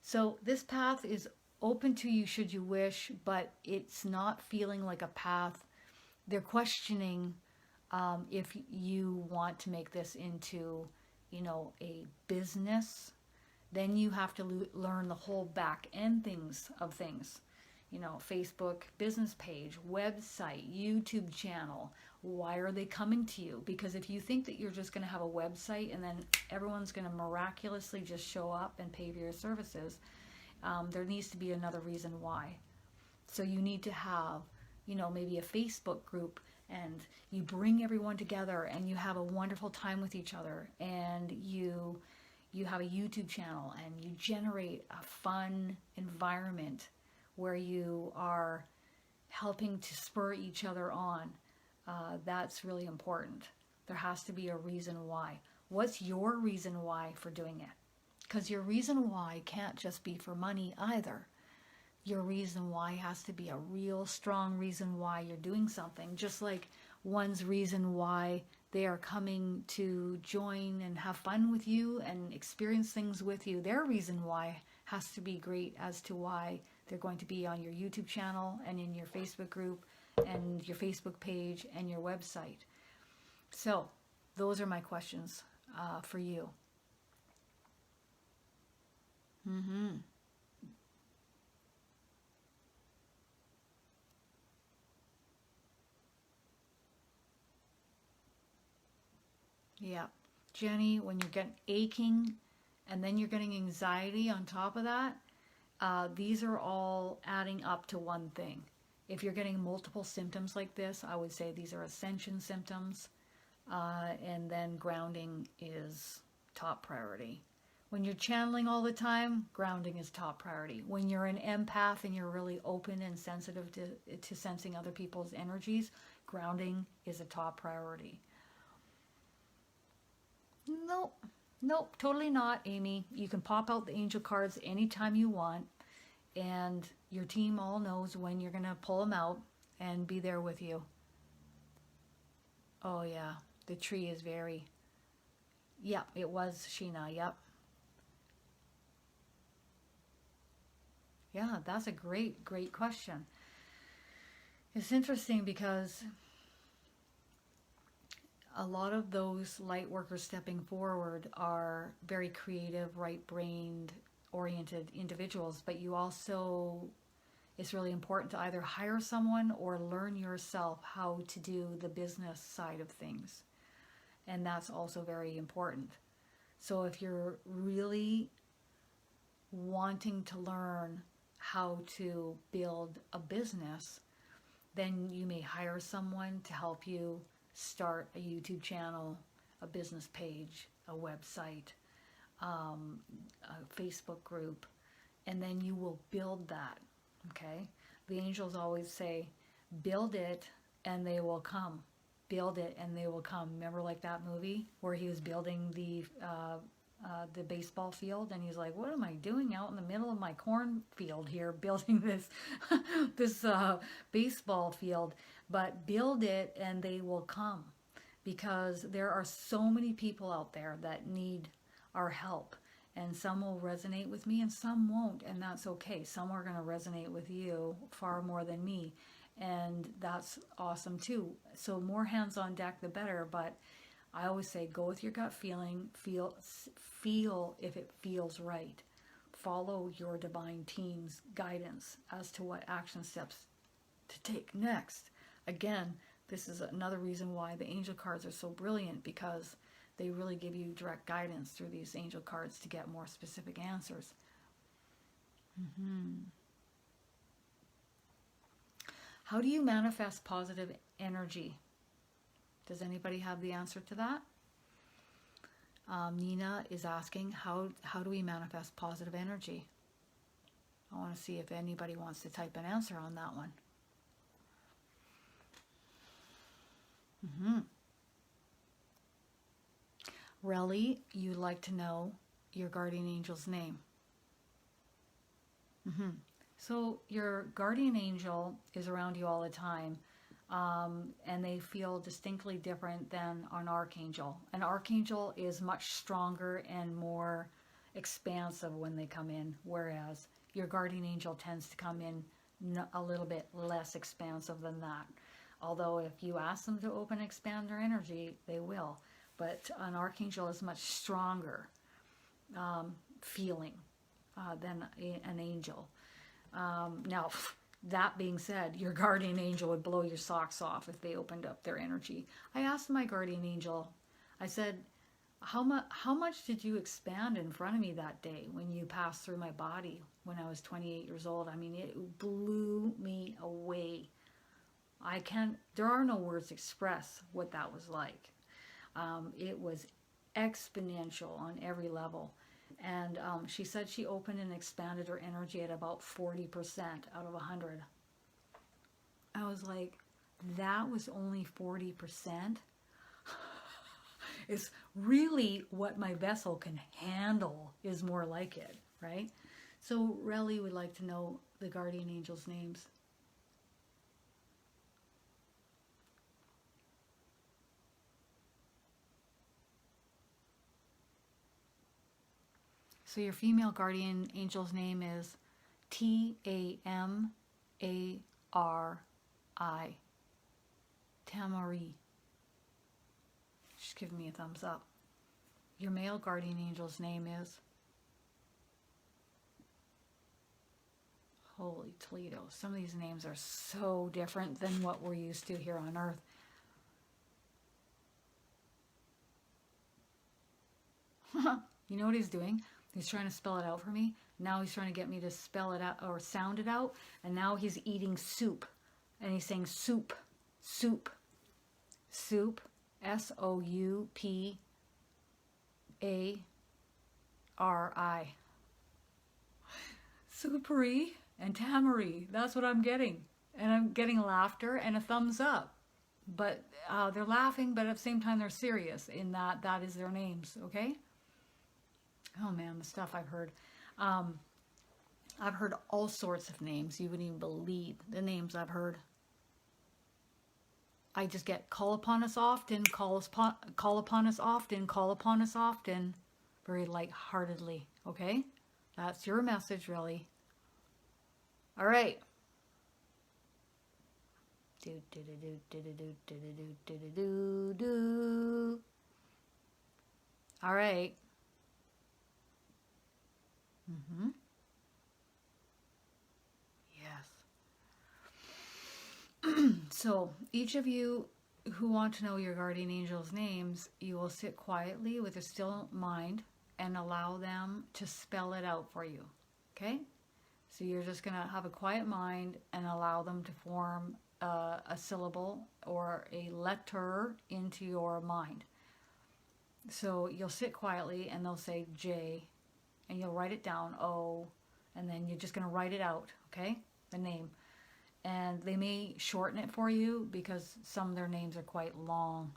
So this path is open to you should you wish, but it's not feeling like a path. They're questioning if you want to make this into, a business. Then you have to learn the whole back end of things. Facebook business page, website, YouTube channel. Why are they coming to you? Because if you think that you're just going to have a website and then everyone's going to miraculously just show up and pay for your services, there needs to be another reason why. So you need to have, maybe a Facebook group, and you bring everyone together and you have a wonderful time with each other, and you have a YouTube channel and you generate a fun environment where you are helping to spur each other on. That's really important. There has to be a reason why. What's your reason why for doing it? Because your reason why can't just be for money either. Your reason why has to be a real strong reason why you're doing something. Just like one's reason why they are coming to join and have fun with you and experience things with you. Their reason why has to be great as to why they're going to be on your YouTube channel and in your Facebook group and your Facebook page and your website. So those are my questions for you. Yeah. Jenny, when you're getting aching and then you're getting anxiety on top of that, these are all adding up to one thing. If you're getting multiple symptoms like this, I would say these are ascension symptoms, and then grounding is top priority. When you're channeling all the time, grounding is top priority. When you're an empath and you're really open and sensitive to sensing other people's energies, grounding is a top priority. Nope, totally not, Amy. You can pop out the angel cards anytime you want, and your team all knows when you're going to pull them out and be there with you. Oh, yeah, the tree is very... Yep, it was Sheena, yep. Yeah, that's a great question. It's interesting because a lot of those light workers stepping forward are very creative, right-brained, oriented individuals, but you also, it's really important to either hire someone or learn yourself how to do the business side of things. And that's also very important. So if you're really wanting to learn how to build a business, then you may hire someone to help you start a YouTube channel, a business page, a website, a Facebook group, and then you will build that, okay? The angels always say, build it and they will come. Build it and they will come. Remember like that movie where he was building the baseball field, and he's like, what am I doing out in the middle of my cornfield here building this this baseball field? But build it and they will come, because there are so many people out there that need our help, and some will resonate with me and some won't, and that's okay. Some are going to resonate with you far more than me, and that's awesome too. So more hands on deck the better, but I always say go with your gut feeling, feel if it feels right. Follow your divine team's guidance as to what action steps to take next. Again, this is another reason why the angel cards are so brilliant, because they really give you direct guidance through these angel cards to get more specific answers. How do you manifest positive energy? Does anybody have the answer to that? Nina is asking, how do we manifest positive energy? I want to see if anybody wants to type an answer on that one. Relly, you'd like to know your guardian angel's name. So your guardian angel is around you all the time, and they feel distinctly different than an archangel. An archangel is much stronger and more expansive when they come in, whereas your guardian angel tends to come in a little bit less expansive than that. Although if you ask them to open and expand their energy, they will. But an archangel is much stronger feeling than an angel. Now, that being said, your guardian angel would blow your socks off if they opened up their energy. I asked my guardian angel, I said, how much did you expand in front of me that day when you passed through my body when I was 28 years old? I mean, it blew me away. There are no words to express what that was like. It was exponential on every level. And she said she opened and expanded her energy at about 40% out of 100. I was like, that was only 40%? It's really what my vessel can handle is more like it, right? So Relly would like to know the guardian angels' names. So your female guardian angel's name is Tamari. Tamari. She's giving me a thumbs up. Your male guardian angel's name is... Holy Toledo. Some of these names are so different than what we're used to here on Earth. You know what he's doing? He's trying to spell it out for me. Now he's trying to get me to spell it out or sound it out. And now he's eating soup. And he's saying soup, soup, soup, S-O-U-P-A-R-I. Soupery and Tamari. That's what I'm getting. And I'm getting laughter and a thumbs up. But they're laughing, but at the same time they're serious in that that is their names, okay? Oh man, the stuff I've heard. I've heard all sorts of names. You wouldn't even believe the names I've heard. I just get call upon us often, call upon us often, call upon us often, very lightheartedly, okay? That's your message, really. All right. All right. Yes. So each of you who want to know your guardian angels' names, you will sit quietly with a still mind and allow them to spell it out for you. Okay? So you're just going to have a quiet mind and allow them to form a syllable or a letter into your mind. So you'll sit quietly and they'll say J, and you'll write it down, O, and then you're just going to write it out, okay? The name. And they may shorten it for you because some of their names are quite long.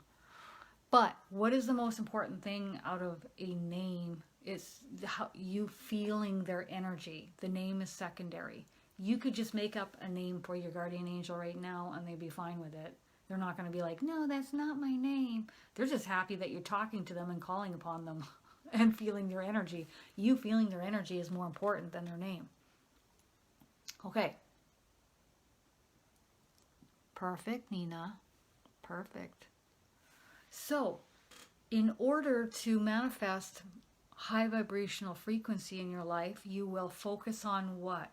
But what is the most important thing out of a name is how you feeling their energy. The name is secondary. You could just make up a name for your guardian angel right now and they'd be fine with it. They're not going to be like, no, that's not my name. They're just happy that you're talking to them and calling upon them and feeling their energy. You feeling their energy is more important than their name. Okay. Perfect, Nina. Perfect. So, in order to manifest high vibrational frequency in your life, you will focus on what?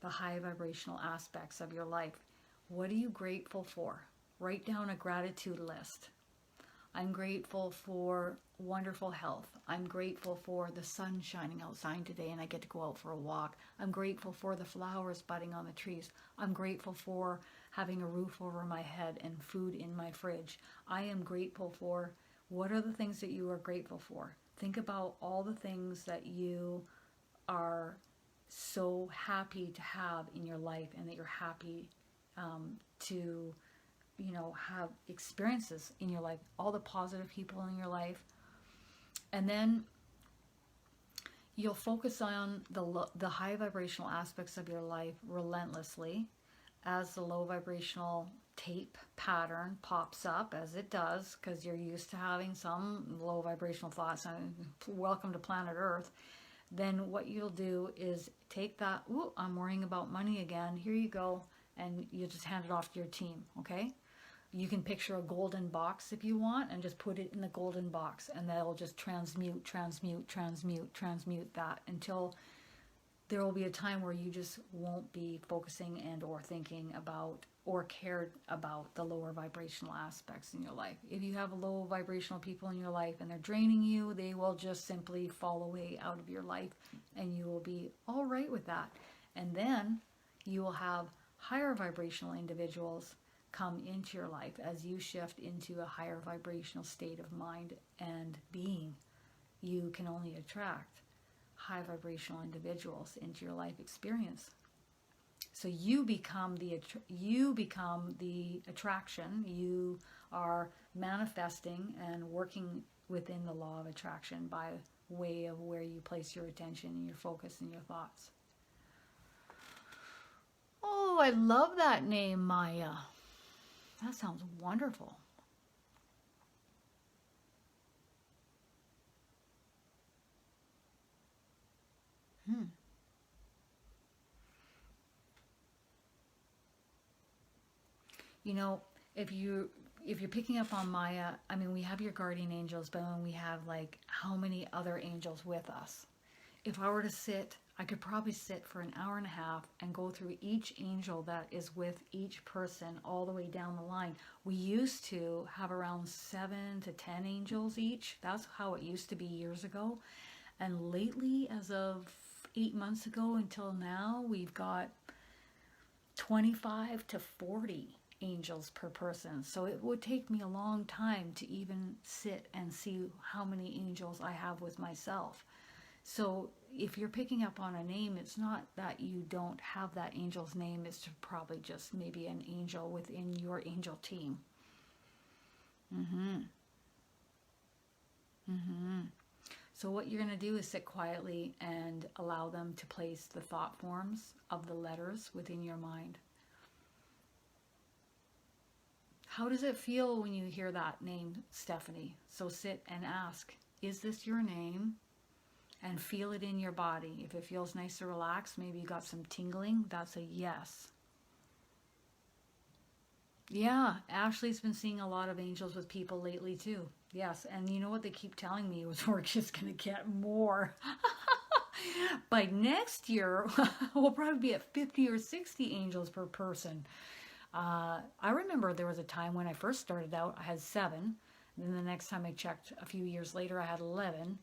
The high vibrational aspects of your life. What are you grateful for? Write down a gratitude list. I'm grateful for wonderful health. I'm grateful for the sun shining outside today and I get to go out for a walk. I'm grateful for the flowers budding on the trees. I'm grateful for having a roof over my head and food in my fridge. I am grateful for... What are the things that you are grateful for? Think about all the things that you are so happy to have in your life and that you're happy to, you know, have experiences in your life, all the positive people in your life. And then you'll focus on the high vibrational aspects of your life relentlessly as the low vibrational tape pattern pops up, as it does, because you're used to having some low vibrational thoughts. Welcome to planet Earth. Then what you'll do is take that, ooh, I'm worrying about money again, here you go, and you just hand it off to your team, okay? You can picture a golden box if you want and just put it in the golden box, and that'll just transmute that until there will be a time where you just won't be focusing and or thinking about or cared about the lower vibrational aspects in your life. If you have low vibrational people in your life and they're draining you, they will just simply fall away out of your life and you will be all right with that. And then you will have higher vibrational individuals come into your life as you shift into a higher vibrational state of mind and being. You can only attract high vibrational individuals into your life experience. So you become the attraction. You are manifesting and working within the law of attraction by way of where you place your attention and your focus and your thoughts. Oh, I love that name, Maya. That sounds wonderful. You know, if you're picking up on Maya, I mean, we have your guardian angels, but then we have like how many other angels with us? If I were to sit, I could probably sit for an hour and a half and go through each angel that is with each person all the way down the line. We used to have around 7 to 10 angels each. That's how it used to be years ago. And lately, as of 8 months ago until now, we've got 25 to 40 angels per person. So it would take me a long time to even sit and see how many angels I have with myself. So if you're picking up on a name, it's not that you don't have that angel's name. It's probably just maybe an angel within your angel team. So what you're going to do is sit quietly and allow them to place the thought forms of the letters within your mind. How does it feel when you hear that name, Stephanie? So sit and ask, is this your name? And feel it in your body. If it feels nice to relax, maybe you got some tingling, that's a yes. Yeah, Ashley's been seeing a lot of angels with people lately too. Yes, and you know what they keep telling me is we're just going to get more. By next year, we'll probably be at 50 or 60 angels per person. I remember there was a time when I first started out, I had 7. And then the next time I checked, a few years later, I had 11.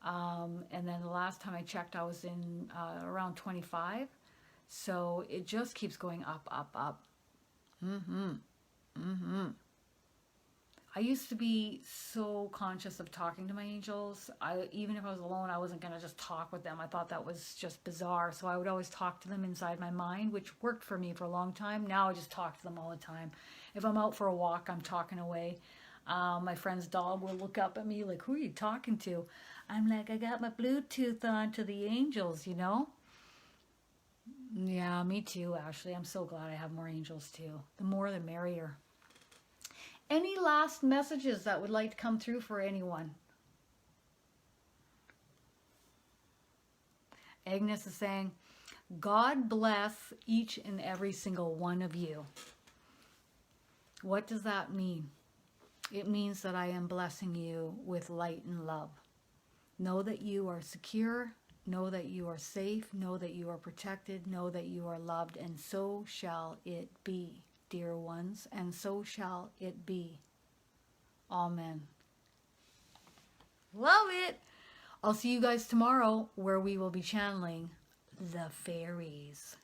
And then the last time I checked, I was in around 25. So it just keeps going up, up, up. I used to be so conscious of talking to my angels. Even if I was alone, I wasn't going to just talk with them. I thought that was just bizarre. So I would always talk to them inside my mind, which worked for me for a long time. Now I just talk to them all the time. If I'm out for a walk, I'm talking away. My friend's dog will look up at me like, who are you talking to? I'm like, I got my Bluetooth on to the angels, you know? Yeah, me too, Ashley. I'm so glad I have more angels too. The more, the merrier. Any last messages that would like to come through for anyone? Agnes is saying, God bless each and every single one of you. What does that mean? It means that I am blessing you with light and love. Know that you are secure. Know that you are safe. Know that you are protected. Know that you are loved. And so shall it be, dear ones. And so shall it be. Amen. Love it. I'll see you guys tomorrow where we will be channeling the fairies.